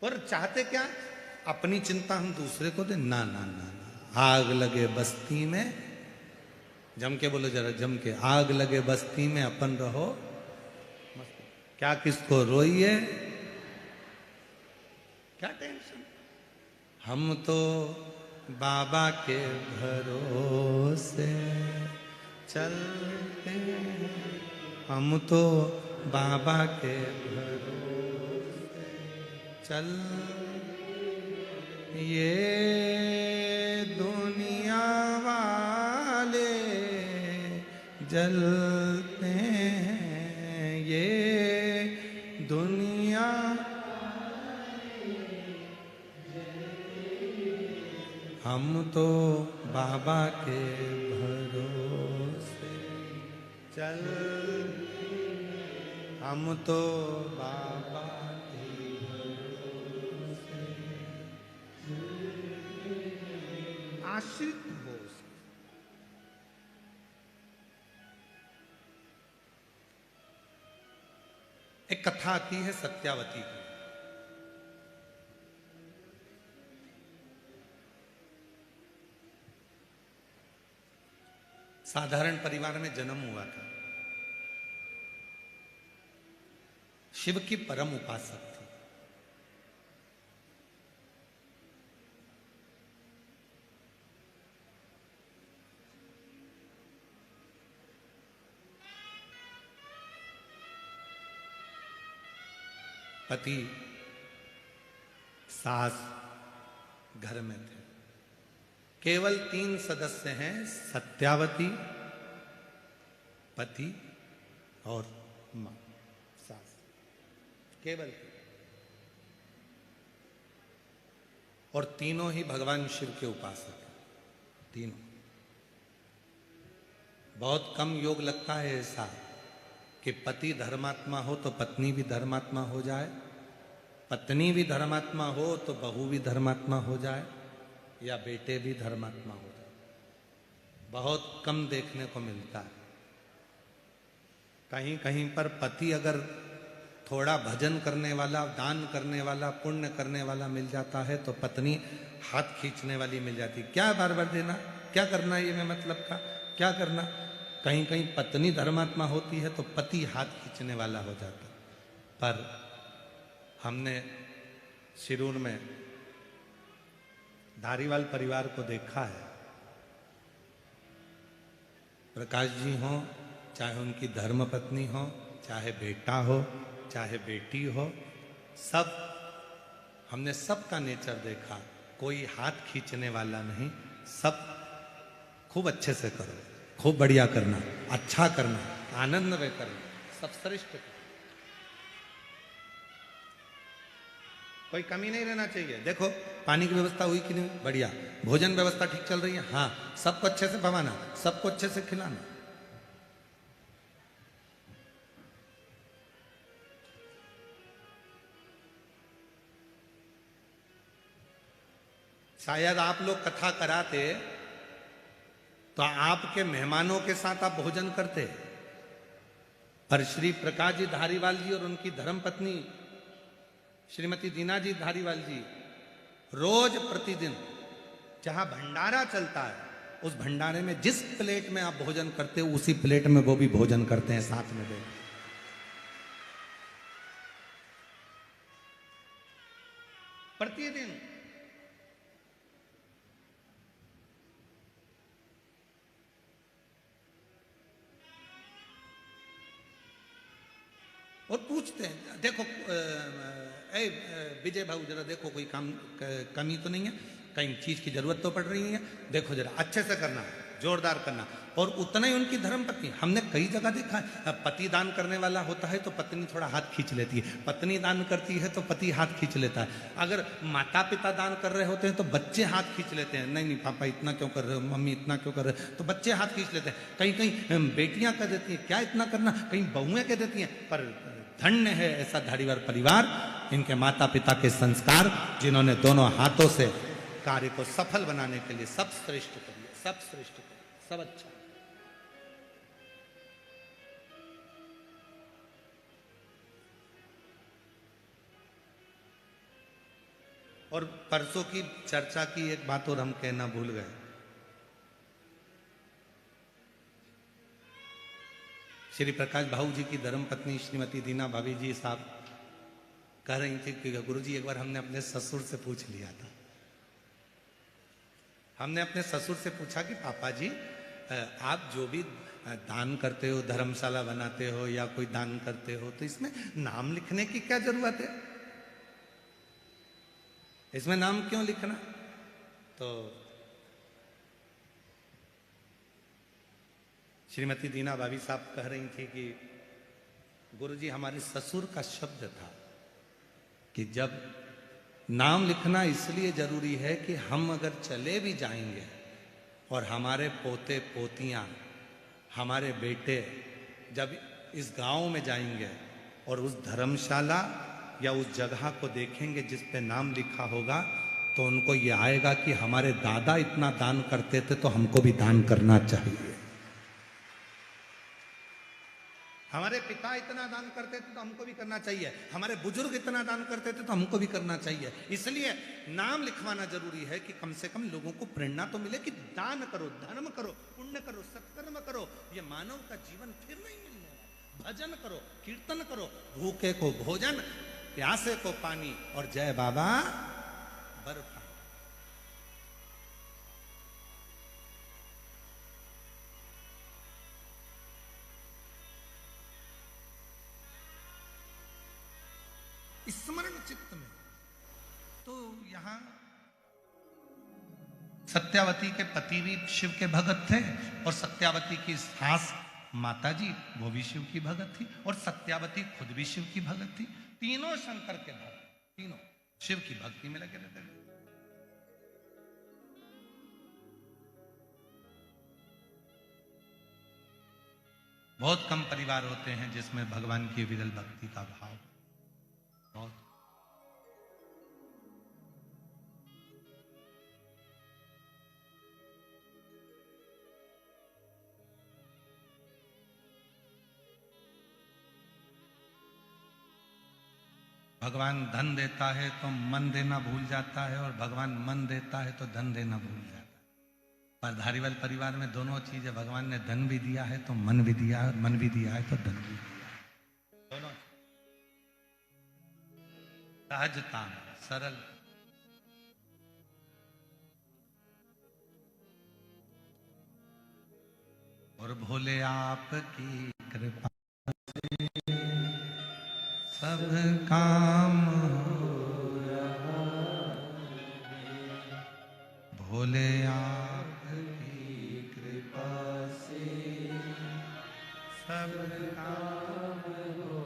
और चाहते क्या, अपनी चिंता हम दूसरे को दे। ना ना ना ना, आग लगे बस्ती में, जम के बोलो जरा, जम के, आग लगे बस्ती में अपन रहो, क्या किसको रोइए, क्या टेंशन। हम तो बाबा के भरोसे चलते हैं, हम तो बाबा के भरोसे चल, ये दुनिया वाले जलते हैं, ये दुनिया हम तो बाबा के भरोसे चल, हम तो बाबा के भरोसे आश्रित हो। एक कथा आती है सत्यावती की। साधारण परिवार में जन्म हुआ था। शिव की परम उपासक थी। पति सास घर में थे, केवल 3 सदस्य हैं, सत्यावती, पति और मां, सास, केवल। और तीनों ही भगवान शिव के उपासक हैं, तीनों। बहुत कम योग लगता है ऐसा कि पति धर्मात्मा हो तो पत्नी भी धर्मात्मा हो जाए, पत्नी भी धर्मात्मा हो तो बहू भी धर्मात्मा हो जाए, या बेटे भी धर्मात्मा हो जाए। बहुत कम देखने को मिलता है। कहीं कहीं पर पति अगर थोड़ा भजन करने वाला, दान करने वाला, पुण्य करने वाला मिल जाता है तो पत्नी हाथ खींचने वाली मिल जाती। क्या बार बार देना, क्या करना, ये मैं मतलब का क्या करना। कहीं कहीं पत्नी धर्मात्मा होती है तो पति हाथ खींचने वाला हो जाता। पर हमने शिरूर में धारीवाल परिवार को देखा है। प्रकाश जी हो, चाहे उनकी धर्मपत्नी हो, चाहे बेटा हो, चाहे बेटी हो, सब हमने सबका नेचर देखा। कोई हाथ खींचने वाला नहीं। सब खूब अच्छे से करो, खूब बढ़िया करना, अच्छा करना, आनंद में करना, सब श्रेष्ठ करना। कोई कमी नहीं रहना चाहिए। देखो पानी की व्यवस्था हुई कि नहीं, बढ़िया। भोजन व्यवस्था ठीक चल रही है, हाँ। सबको अच्छे से भवाना, सबको अच्छे से खिलाना। शायद आप लोग कथा कराते तो आपके मेहमानों के साथ आप भोजन करते, पर श्री प्रकाश जी धारीवाल जी और उनकी धर्मपत्नी श्रीमती दीना जी धारीवाल जी रोज प्रतिदिन जहां भंडारा चलता है, उस भंडारे में जिस प्लेट में आप भोजन करते हो उसी प्लेट में वो भी भोजन करते हैं साथ में बैठ। प्रतिदिन। और पूछते हैं, देखो विजय भाऊ जरा देखो कोई काम कमी तो नहीं है, कहीं चीज की जरूरत तो पड़ रही है, देखो जरा अच्छे से करना, जोरदार करना। और उतना ही उनकी धर्मपत्नी, हमने कई जगह देखा है, पति दान करने वाला होता है तो पत्नी थोड़ा हाथ खींच लेती है, पत्नी दान करती है तो पति हाथ खींच लेता है। अगर माता पिता दान कर रहे होते हैं तो बच्चे हाथ खींच लेते हैं, नहीं नहीं पापा इतना क्यों कर रहे हो, मम्मी इतना क्यों कर रहे हो, तो बच्चे हाथ खींच लेते हैं। कहीं कहीं बेटियां कह देती हैं क्या इतना करना, कहीं बहुएं कह देती हैं। पर धन्य है ऐसा धारीवाल परिवार, इनके माता पिता के संस्कार, जिन्होंने दोनों हाथों से कार्य को सफल बनाने के लिए सब श्रेष्ठ करिए, सब श्रेष्ठ करिए, सब अच्छा। और परसों की चर्चा की एक बात और हम कहना भूल गए। श्री प्रकाश भाऊ जी की धर्मपत्नी श्रीमती दीना भाभी जी साहब कह रही थी कि गुरुजी एक बार हमने अपने ससुर से पूछ लिया था। हमने अपने ससुर से पूछा कि पापा जी आप जो भी दान करते हो, धर्मशाला बनाते हो या कोई दान करते हो, तो इसमें नाम लिखने की क्या जरूरत है, इसमें नाम क्यों लिखना। तो श्रीमती दीना भाभी साहब कह रही थी कि गुरुजी हमारे ससुर का शब्द था कि जब नाम लिखना इसलिए जरूरी है कि हम अगर चले भी जाएंगे और हमारे पोते पोतियां, हमारे बेटे जब इस गांव में जाएंगे और उस धर्मशाला या उस जगह को देखेंगे जिस पे नाम लिखा होगा, तो उनको ये आएगा कि हमारे दादा इतना दान करते थे तो हमको भी दान करना चाहिए, हमारे पिता इतना दान करते थे तो हमको भी करना चाहिए, हमारे बुजुर्ग इतना दान करते थे तो हमको भी करना चाहिए। इसलिए नाम लिखवाना जरूरी है कि कम से कम लोगों को प्रेरणा तो मिले कि दान करो, धर्म करो, पुण्य करो, सत्कर्म करो, ये मानव का जीवन फिर नहीं मिलने वाला। भजन करो, कीर्तन करो, भूखे को भोजन, प्यासे को पानी, और जय बाबा बर्फ। स्मरण चित्त में। तो यहां सत्यावती के पति भी शिव के भगत थे और सत्यावती की सास माता जी वो भी शिव की भगत थी और सत्यावती खुद भी शिव की भगत थी। तीनों शंकर के भक्त, तीनों शिव की भक्ति में लगे रहते थे। बहुत कम परिवार होते हैं जिसमें भगवान की विरल भक्ति का भाव बहुत। भगवान धन देता है तो मन देना भूल जाता है और भगवान मन देता है तो धन देना भूल जाता है। पर धारीवाल परिवार में दोनों चीजें, भगवान ने धन भी दिया है तो मन भी दिया है, मन भी दिया है तो धन भी दिया है। दोनों सहजता, सरल। और भोले आपकी कृपा से सब काम हो रहा है। भोले आपकी कृपा से सब काम हो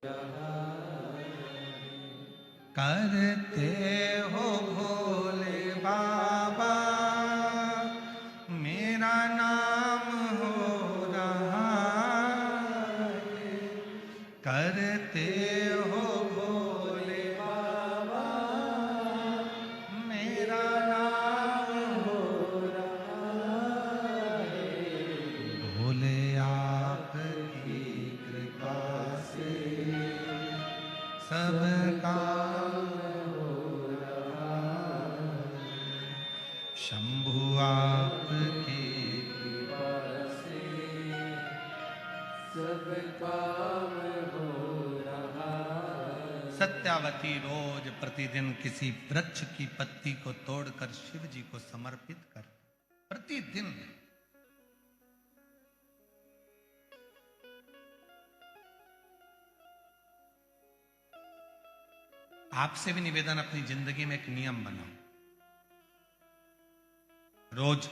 रहा है। करते हो भोले बाबा मेरा नाम हो रहा है। करते हो भोले बाबा मेरा नाम हो रहा है। भोले आपकी कृपा से सब काम हो रहा है। शंभु आपकी कृपा से सब काम हो रहा है। सत्यावती रोज प्रतिदिन किसी वृक्ष की पत्ती को तोड़कर शिव जी को समर्पित कर, प्रतिदिन। आपसे भी निवेदन, अपनी जिंदगी में एक नियम बनाओ, रोज,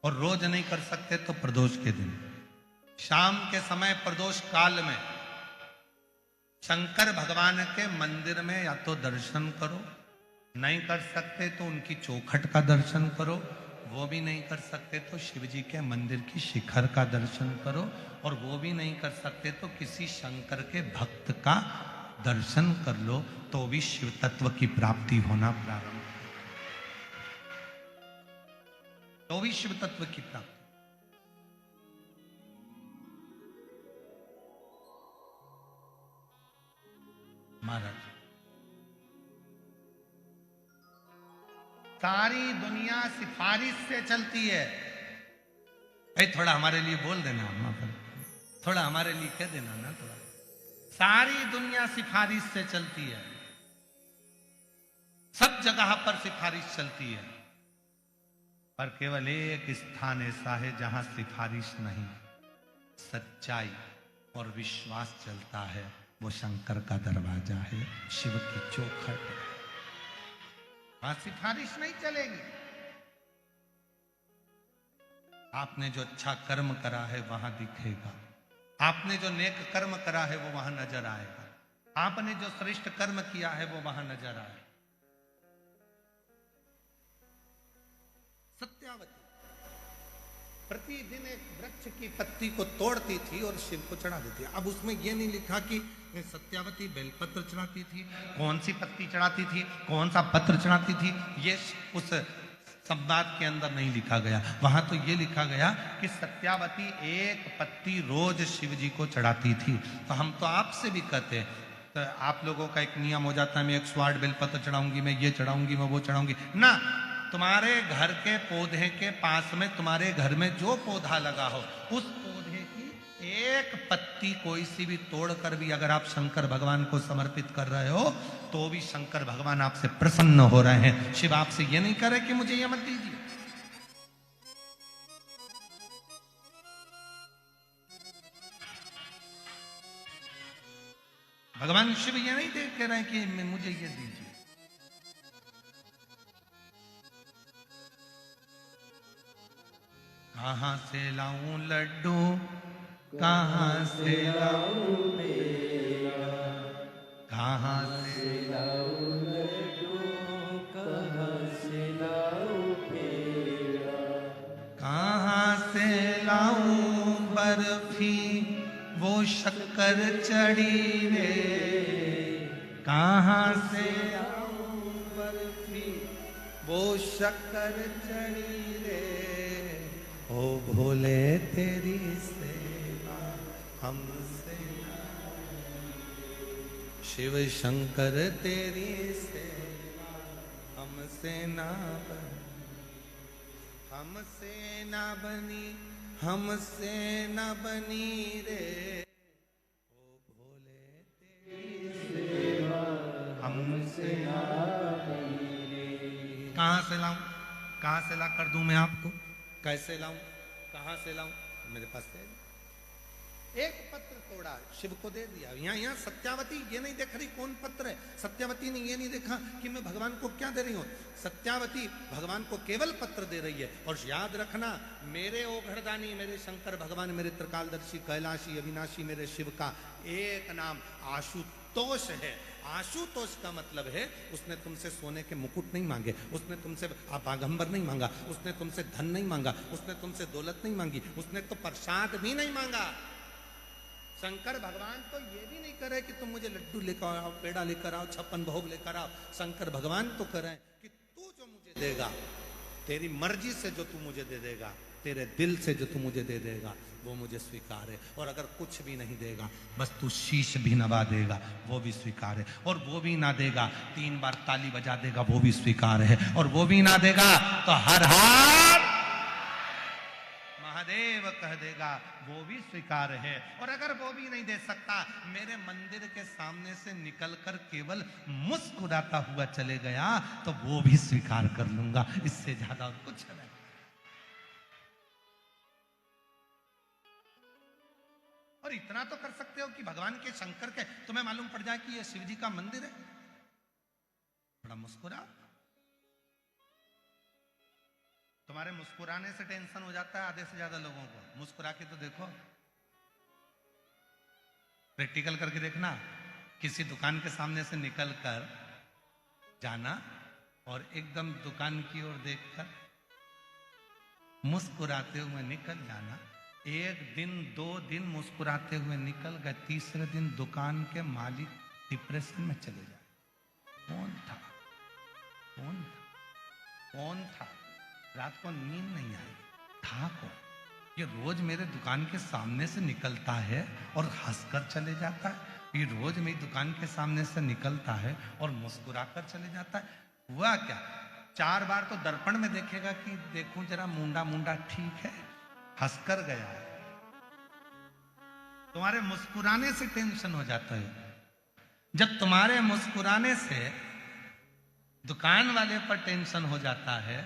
और रोज नहीं कर सकते तो प्रदोष के दिन, शाम के समय प्रदोष काल में शंकर भगवान के मंदिर में या तो दर्शन करो, नहीं कर सकते तो उनकी चौखट का दर्शन करो, वो भी नहीं कर सकते तो शिव जी के मंदिर की शिखर का दर्शन करो, और वो भी नहीं कर सकते तो किसी शंकर के भक्त का दर्शन कर लो, तो भी शिव तत्व की प्राप्ति होना प्रारंभ, तो भी शिव तत्व की प्राप्ति। महाराज, सारी दुनिया सिफारिश से चलती है। भाई थोड़ा हमारे लिए बोल देना, थोड़ा हमारे लिए कह देना ना, थोड़ा। सारी दुनिया सिफारिश से चलती है, सब जगह पर सिफारिश चलती है, पर केवल एक स्थान ऐसा है जहां सिफारिश नहीं, सच्चाई और विश्वास चलता है। वो शंकर का दरवाजा है, शिव की चौखट। वहां सिफारिश नहीं चलेगी। आपने जो अच्छा कर्म करा है वहां दिखेगा, आपने जो नेक कर्म करा है वो वहां नजर आएगा, आपने जो श्रेष्ठ कर्म किया है वो वहां नजर आएगा। सत्यावती प्रतिदिन एक वृक्ष की पत्ती को तोड़ती थी और शिव को चढ़ा देती। अब उसमें यह नहीं लिखा कि सत्यावती बेलपत्र चढ़ाती थी, कौन सी पत्ती चढ़ाती थी, कौन सा पत्र चढ़ाती थी, ये उस संवाद के अंदर नहीं लिखा गया। वहां तो ये लिखा गया कि सत्यावती एक पत्ती रोज शिव जी को चढ़ाती थी। तो हम तो आपसे भी कहते हैं, तो आप लोगों का एक नियम हो जाता है, मैं 108 बेलपत्र चढ़ाऊंगी, मैं ये चढ़ाऊंगी, मैं वो चढ़ाऊंगी ना। तुम्हारे घर के पौधे के पास में, तुम्हारे घर में जो पौधा लगा हो, उस पौधे की एक पत्ती कोई सी भी तोड़कर भी अगर आप शंकर भगवान को समर्पित कर रहे हो, तो भी शंकर भगवान आपसे प्रसन्न हो रहे हैं। शिव आपसे ये नहीं करे कि मुझे ये मत दीजिए। भगवान शिव ये नहीं कह रहे हैं कि मुझे ये दीजिए। कहाँ से लाऊं लड्डू, कहाँ से लाऊं पेड़ा, कहाँ से लाऊं लड्डू, कहाँ से लाऊं पेड़ा, कहाँ से लाऊं बर्फी वो शक्कर चढ़ी रे, कहाँ से लाऊं बर्फी वो शक्कर चढ़ी रे, ओ भोले तेरी सेवा हमसे ना, शिव शंकर तेरी सेवा हमसे ना बनी, हमसे ना बनी, हमसे ना बनी रे, ओ भोले तेरी सेवा हमसे ना बनी रे। कहाँ से लाऊं, कहाँ से ला कर दूं मैं आपको, कैसे लाऊं, कहाँ से लाऊं, मेरे पास है एक पत्र तोड़ा, शिव को दे दिया। यहाँ सत्यावती ये नहीं देख रही कौन पत्र है, सत्यावती ने ये नहीं देखा कि मैं भगवान को क्या दे रही हूँ, सत्यावती भगवान को केवल पत्र दे रही है। और याद रखना, मेरे ओघड़दानी, मेरे शंकर भगवान, मेरे त्रिकालदर्शी, कैलाशी, अविनाशी, मेरे शिव का एक नाम आशुतोष है। आशुतोष का मतलब है उसने तुमसे सोने के मुकुट नहीं मांगे, उसने तुमसे आपागंबर नहीं मांगा, उसने तुमसे धन नहीं मांगा, उसने तुमसे दौलत नहीं मांगी, उसने तो प्रसाद भी नहीं मांगा। शंकर भगवान तो ये भी नहीं करे कि तुम मुझे लड्डू लेकर आओ, पेड़ा लेकर आओ, 56 भोग लेकर आओ। शंकर भगवान तो करे कि तू जो मुझे देगा, तेरी मर्जी से जो तू मुझे दे देगा, तेरे दिल से जो तू मुझे दे देगा, वो मुझे स्वीकार है। और अगर कुछ भी नहीं देगा, बस तू शीश भी नवा देगा, वो भी स्वीकार है। और वो भी ना देगा, 3 बार ताली बजा देगा, वो भी स्वीकार है। और वो भी ना देगा तो हर हार महादेव कह देगा, वो भी स्वीकार है। और अगर वो भी नहीं दे सकता, मेरे मंदिर के सामने से निकलकर केवल मुस्कुराता हुआ चले गया, तो वो भी स्वीकार कर लूंगा। इससे ज्यादा और कुछ नहीं। और इतना तो कर सकते हो कि भगवान के शंकर के तुम्हें मालूम पड़ जाए कि ये शिव जी का मंदिर है, थोड़ा मुस्कुरा। तुम्हारे मुस्कुराने से टेंशन हो जाता है आधे से ज्यादा लोगों को। मुस्कुरा के तो देखो, प्रैक्टिकल करके देखना। किसी दुकान के सामने से निकल कर जाना और एकदम दुकान की ओर देखकर मुस्कुराते हुए निकल जाना। 1 दिन 2 दिन मुस्कुराते हुए निकल गए, तीसरे दिन दुकान के मालिक डिप्रेशन में चले जाए। कौन था, कौन था, कौन था? रात को नींद नहीं आई, था कौन? ये रोज मेरे दुकान के सामने से निकलता है और हंसकर चले जाता है। ये रोज मेरी दुकान के सामने से निकलता है और मुस्कुराकर चले जाता है। हुआ क्या? 4 बार तो दर्पण में देखेगा कि देखूं जरा मुंडा मुंडा ठीक है, हंसकर गया। तुम्हारे मुस्कुराने से टेंशन हो जाता है। जब तुम्हारे मुस्कुराने से दुकान वाले पर टेंशन हो जाता है,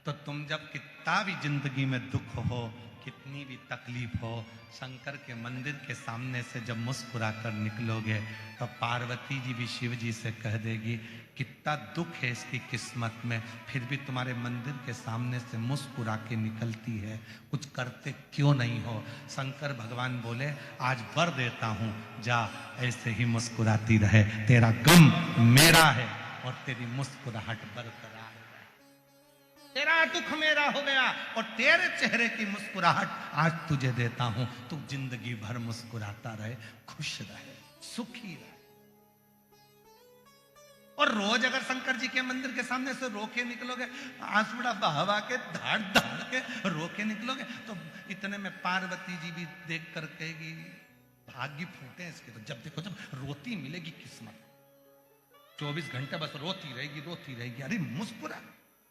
तो तुम जब कितना भी जिंदगी में दुख हो, कितनी भी तकलीफ हो, शंकर के मंदिर के सामने से जब मुस्कुरा कर निकलोगे, तो पार्वती जी भी शिव जी से कह देगी कितना दुख है इसकी किस्मत में, फिर भी तुम्हारे मंदिर के सामने से मुस्कुरा के निकलती है, कुछ करते क्यों नहीं हो? शंकर भगवान बोले आज वर देता हूं, जा ऐसे ही मुस्कुराती रहे, तेरा गम मेरा है और तेरी मुस्कुराहट बरकरार, तेरा दुख मेरा हो गया और तेरे चेहरे की मुस्कुराहट आज तुझे देता हूं। तू जिंदगी भर मुस्कुराता रहे, खुश रहे, सुखी रहे। और रोज अगर शंकर जी के मंदिर के सामने से रोके निकलोगे, आंसुड़ा बहावा के धाड़ धाड़ के रोके निकलोगे, तो इतने में पार्वती जी भी देख कर कहेगी भाग्य फूटे इसके। तो जब देखो जब रोती मिलेगी किस्मत, 24 घंटे बस रोती रहेगी, रोती रहेगी। अरे मुस्कुरा,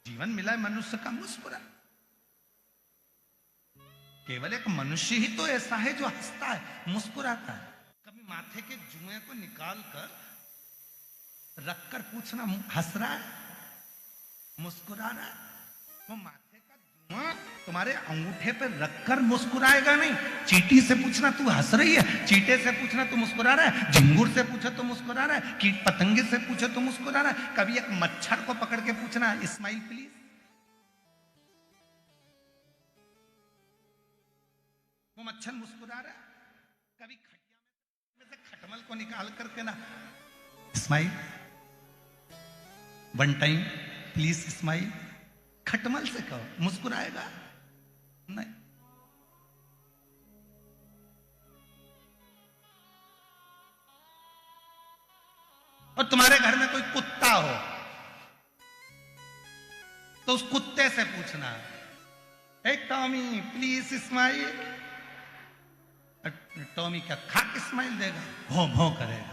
जीवन मिला है मनुष्य का, मुस्कुरा। केवल एक मनुष्य ही तो ऐसा है जो हंसता है, मुस्कुराता है। कभी माथे के जुए को निकाल कर रखकर पूछना हंस रहा है, मुस्कुरा रहा है? वो माथे का जुआ तुम्हारे अंगूठे पे रखकर मुस्कुराएगा नहीं। चींटी से पूछना तू हंस रही है, चींटे से पूछना तू मुस्कुरा रहा है, झिंगुर से पूछे तो मुस्कुरा रहा है, कीट पतंगे से पूछे तो मुस्कुरा रहा है। कभी एक मच्छर को पकड़ के पूछना स्माइल प्लीज। मच्छर मुस्कुरा रहा है, कभी खटिया में से खटमल को निकाल करके ना smile, one time please smile, खटमल से कहो, मुस्कुराएगा नहीं। और तुम्हारे घर में कोई कुत्ता हो तो उस कुत्ते से पूछना, ए टॉमी प्लीज स्माइल। टॉमी क्या खाक स्माइल देगा, भों भों करेगा।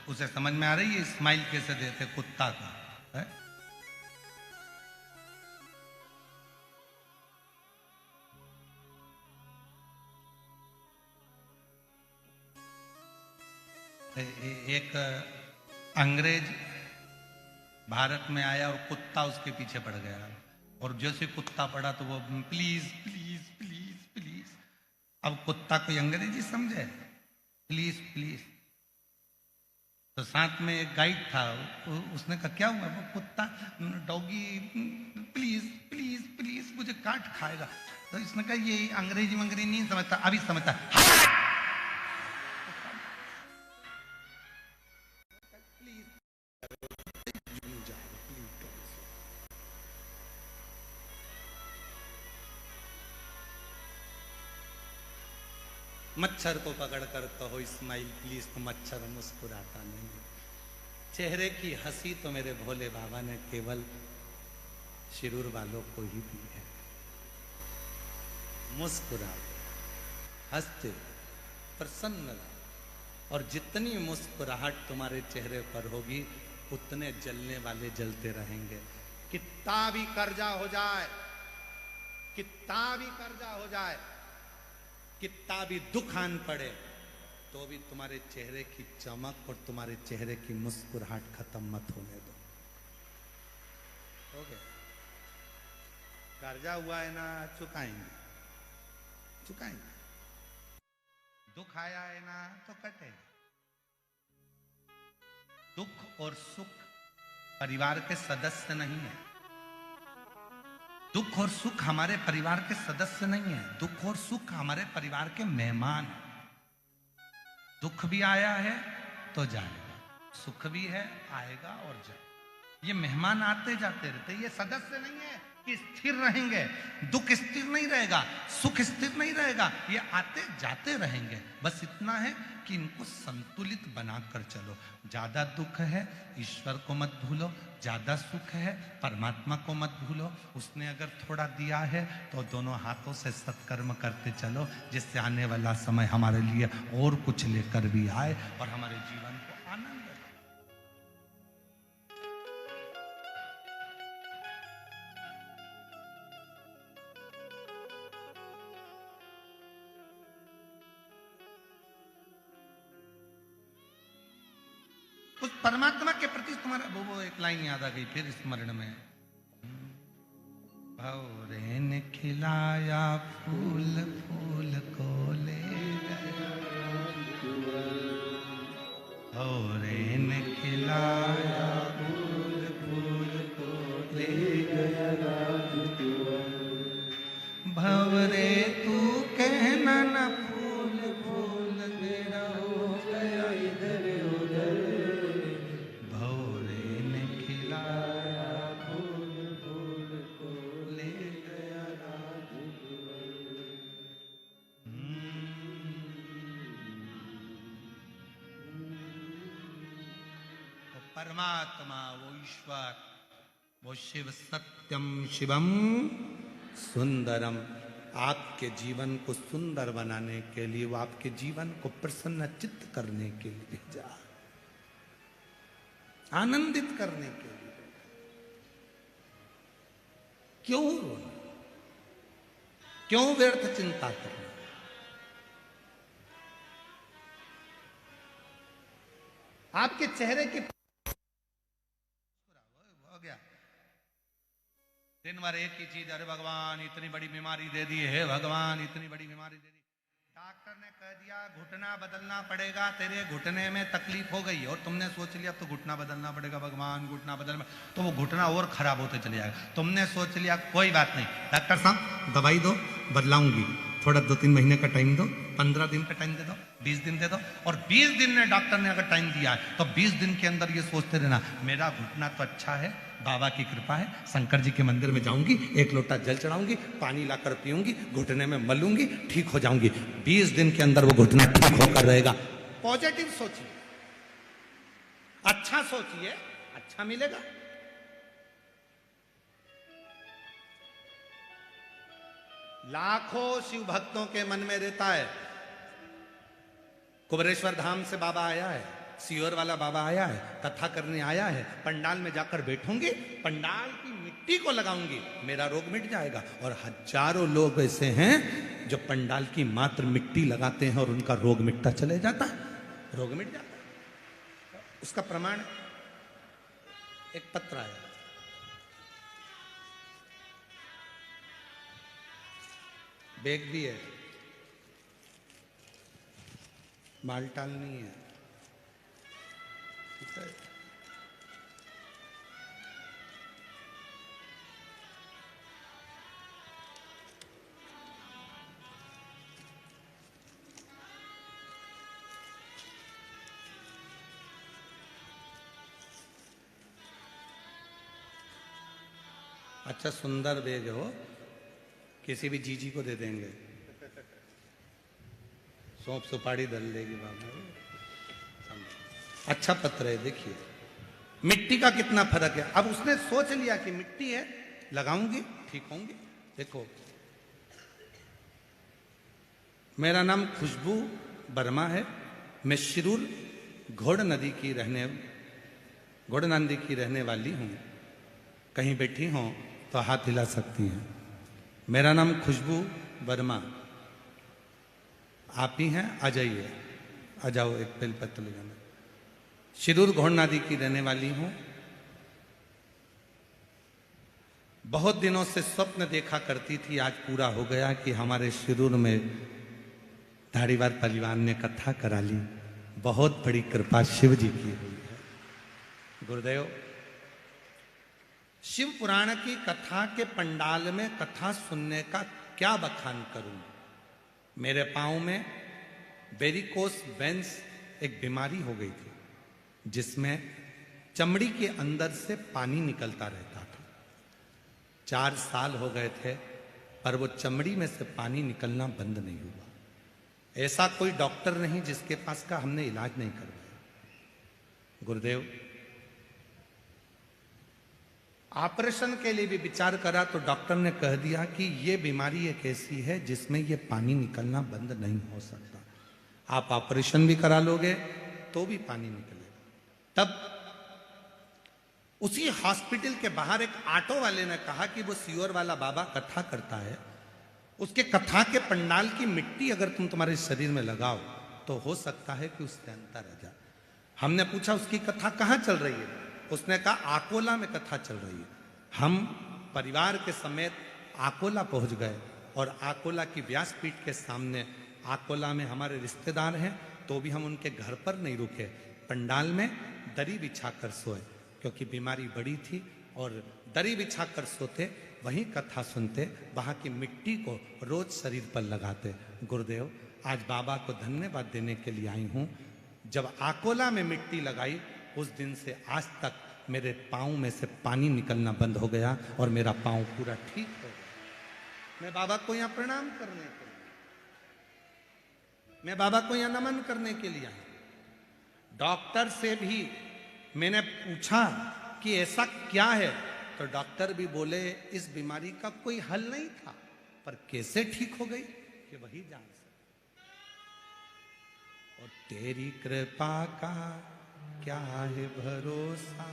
उसे समझ में आ रही है स्माइल कैसे देते कुत्ता का है? एक अंग्रेज भारत में आया और कुत्ता उसके पीछे पड़ गया, और जैसे कुत्ता पड़ा तो वो प्लीज प्लीज प्लीज प्लीज। अब कुत्ता कोई अंग्रेजी समझे, प्लीज प्लीज। तो साथ में एक गाइड था, उसने कहा क्या हुआ? वो कुत्ता डॉगी प्लीज प्लीज प्लीज मुझे काट खाएगा। तो इसने कहा ये अंग्रेजी मंग्रेजी नहीं समझता, अभी समझता। मच्छर को पकड़ कर कहो स्माइल प्लीज, तो मच्छर मुस्कुराता नहीं। चेहरे की हंसी तो मेरे भोले बाबा ने केवल शिरूर वालों को ही दी है। मुस्कुराओ, हंसते, प्रसन्न, और जितनी मुस्कुराहट तुम्हारे चेहरे पर होगी उतने जलने वाले जलते रहेंगे। कितना भी कर्जा हो जाए, कितना भी कर्जा हो जाए, कितना भी दुख आन पड़े, तो भी तुम्हारे चेहरे की चमक और तुम्हारे चेहरे की मुस्कुराहट खत्म मत होने दो। हो गया? कर्जा हुआ है ना, चुकाएंगे चुकाएंगे। दुख आया है ना, तो कटेगा। दुख और सुख परिवार के सदस्य नहीं है। दुख और सुख हमारे परिवार के सदस्य नहीं है। दुख और सुख हमारे परिवार के मेहमान हैं। दुख भी आया है तो जाएगा, सुख भी है आएगा और जाएगा। ये मेहमान आते जाते रहते, ये सदस्य नहीं है कि स्थिर रहेंगे। दुख स्थिर नहीं रहेगा, सुख स्थिर नहीं रहेगा, ये आते जाते रहेंगे। बस इतना है कि इनको संतुलित बनाकर चलो। ज्यादा दुख है ईश्वर को मत भूलो, ज्यादा सुख है परमात्मा को मत भूलो। उसने अगर थोड़ा दिया है तो दोनों हाथों से सत्कर्म करते चलो, जिससे आने वाला समय हमारे लिए और कुछ लेकर भी आए और हमारे जीवन को आनंद दे। उस परमात्मा के प्रति तुम्हारा वो एक लाइन याद आ गई फिर स्मरण में। भौरे ने खिलाया फूल, फूल को ले गया। भौरे ने खिलाया फूल, फूल को ले गया राजकुंवर। भंवरे तू कहना न फूल, फूल मेरा हो गया इधर उधर। भौरे ने खिलाया फूल, फूल को ले गया राजकुंवर। तो परमात्मा, वो ईश्वर, वो शिव सत्यम शिवम सुंदरम, आपके जीवन को सुंदर बनाने के लिए, वो आपके जीवन को प्रसन्न चित्त करने के लिए जा, आनंदित करने के लिए। क्यों रोना, क्यों व्यर्थ चिंता करना? आपके चेहरे की हो गया, दिन भर एक ही चीज, अरे भगवान इतनी बड़ी बीमारी दे दी है, भगवान इतनी बड़ी बीमारी दे दी। डॉक्टर ने कह दिया घुटना बदलना पड़ेगा, तेरे घुटने में तकलीफ हो गई, और तुमने सोच लिया अब तो घुटना बदलना पड़ेगा, भगवान घुटना बदलना, तो वो घुटना और खराब होते चले जाएगा। तुमने सोच लिया कोई बात नहीं, डॉक्टर साहब दवाई दो, बदलाऊंगी, थोड़ा 2-3 महीने का टाइम दो, 15 दिन का टाइम दे दो, 20 दिन दे दो। और 20 दिन में डॉक्टर ने अगर टाइम दिया है तो 20 दिन के अंदर ये सोचते रहना, मेरा घुटना तो अच्छा है, बाबा की कृपा है, शंकर जी के मंदिर में जाऊंगी, 1 लोटा जल चढ़ाऊंगी, पानी लाकर पीऊंगी, घुटने में मलूंगी, ठीक हो जाऊंगी। 20 दिन के अंदर वो घुटना ठीक होकर रहेगा। पॉजिटिव सोचिए, अच्छा सोचिए, अच्छा मिलेगा। लाखों शिव भक्तों के मन में रहता है, कुबरेश्वर धाम से बाबा आया है, सीहोर वाला बाबा आया है, कथा करने आया है, पंडाल में जाकर बैठूंगी, पंडाल की मिट्टी को लगाऊंगी, मेरा रोग मिट जाएगा। और हजारों लोग ऐसे हैं जो पंडाल की मात्र मिट्टी लगाते हैं और उनका रोग मिटता चले जाता है, रोग मिट जाता है। उसका प्रमाण एक पत्र आया, बैग भी है, मालटाल नहीं है, ठीक है। अच्छा सुंदर बैग हो, किसी भी जीजी को दे देंगे, सौंप सुपारी दल देगी बाबा। अच्छा पत्र है, देखिए मिट्टी का कितना फर्क है। अब उसने सोच लिया कि मिट्टी है, लगाऊंगी ठीक होंगी। देखो मेरा नाम खुशबू वर्मा है, मैं शिरूर घोड़ नदी की रहने वाली हूं। कहीं बैठी हो तो हाथ हिला सकती हैं। मेरा नाम खुशबू वर्मा, आप ही हैं, आ जाइए, आ जाओ, एक बेल पत्र ले जाना। शिरूर घोड़ नदी की रहने वाली हूं। बहुत दिनों से स्वप्न देखा करती थी, आज पूरा हो गया कि हमारे शिरूर में धारीवाल परिवार ने कथा करा ली। बहुत बड़ी कृपा शिव जी की हुई है। गुरुदेव, शिव पुराण की कथा के पंडाल में कथा सुनने का क्या बखान करूं। मेरे पांव में वेरिकोस वेन्स एक बीमारी हो गई थी, जिसमें चमड़ी के अंदर से पानी निकलता रहता था। 4 साल हो गए थे, पर वो चमड़ी में से पानी निकलना बंद नहीं हुआ। ऐसा कोई डॉक्टर नहीं जिसके पास का हमने इलाज नहीं करवाया। गुरुदेव, ऑपरेशन के लिए भी विचार करा तो डॉक्टर ने कह दिया कि ये बीमारी एक ऐसी है जिसमें ये पानी निकलना बंद नहीं हो सकता। आप ऑपरेशन भी करा लोगे तो भी पानी निकलेगा। तब उसी हॉस्पिटल के बाहर एक ऑटो वाले ने कहा कि वो सीहोर वाला बाबा कथा करता है, उसके कथा के पंडाल की मिट्टी अगर तुम तुम्हारे शरीर में लगाओ तो हो सकता है कि उससे अंतर आ जाए। हमने पूछा उसकी कथा कहाँ चल रही है? उसने कहा आकोला में कथा चल रही है। हम परिवार के समेत आकोला पहुंच गए और आकोला की व्यासपीठ के सामने, आकोला में हमारे रिश्तेदार हैं, तो भी हम उनके घर पर नहीं रुके, पंडाल में दरी बिछाकर सोए, क्योंकि बीमारी बड़ी थी और दरी बिछाकर सोते, वहीं कथा सुनते, वहां की मिट्टी को रोज शरीर पर लगाते। गुरुदेव, आज बाबा को धन्यवाद देने के लिए आई हूं। जब आकोला में मिट्टी लगाई, उस दिन से आज तक मेरे पांव में से पानी निकलना बंद हो गया और मेरा पांव पूरा ठीक हो गया। मैं बाबा को यहां प्रणाम करने के लिए, मैं बाबा को यहां नमन करने के लिए आई। डॉक्टर से भी मैंने पूछा कि ऐसा क्या है, तो डॉक्टर भी बोले इस बीमारी का कोई हल नहीं था, पर कैसे ठीक हो गई कि वही जान सकते। और तेरी कृपा का क्या है भरोसा,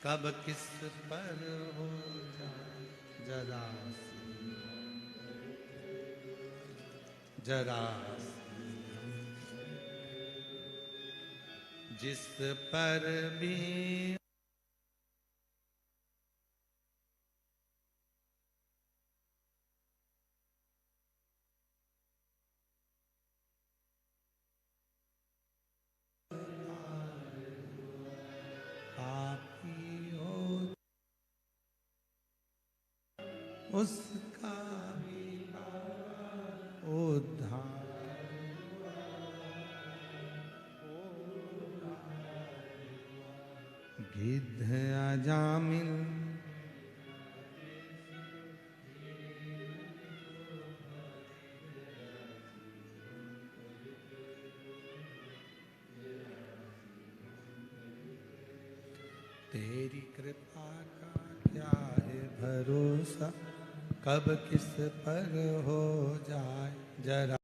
कब किस पर हो जरा जरा जिस पर भी पापी हो उसका भी उद्धार गिद्ध अजामिल तेरी कृपा का क्या है भरोसा कब किस पर हो जाए जरा